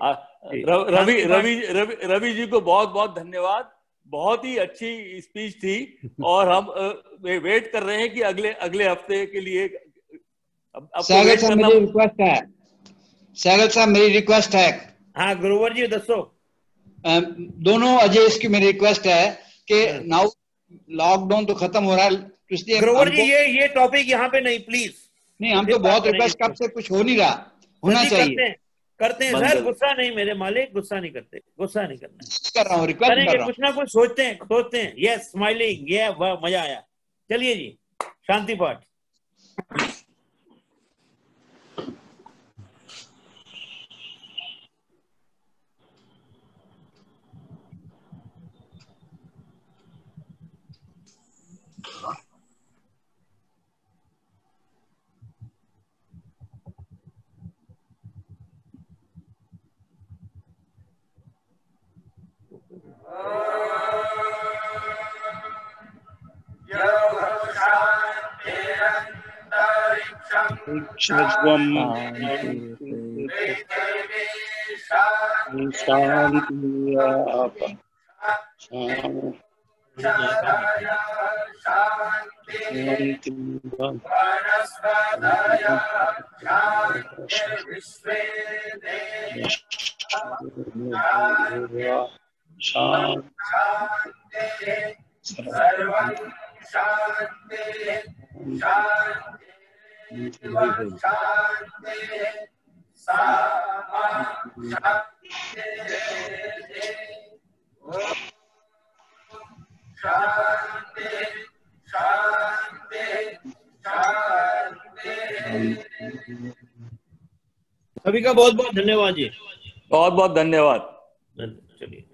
रवि जी को बहुत बहुत धन्यवाद, बहुत ही अच्छी स्पीच थी। और हम वेट कर रहे हैं कि अगले हफ्ते के लिए। सागर साहब मेरी रिक्वेस्ट है, सागर साहब मेरी रिक्वेस्ट है। हाँ गुरुवर जी दसो। दोनों अजय, इसकी मेरी रिक्वेस्ट है कि नाउ लॉकडाउन तो खत्म हो रहा है, इसलिए गुरुवर जी ये टॉपिक यहाँ पे नहीं, प्लीज। नहीं, हम तो बहुत रिक्वेस्ट, कब से कुछ हो नहीं रहा, होना चाहिए। करते हैं सर, गुस्सा नहीं मेरे मालिक, गुस्सा नहीं करते, गुस्सा नहीं करना। कर रहा हूँ, रिक्वेस्ट कर रहा हूँ। कुछ ना कुछ सोचते हैं। यस, स्माइलिंग, ये वाह, मजा आया। चलिए जी, शांति पाठ। शांति सर्वं शांति शांति शांति सामा शांति शांति शांति शांति। सभी का बहुत बहुत धन्यवाद जी। बहुत बहुत धन्यवाद। चलिए।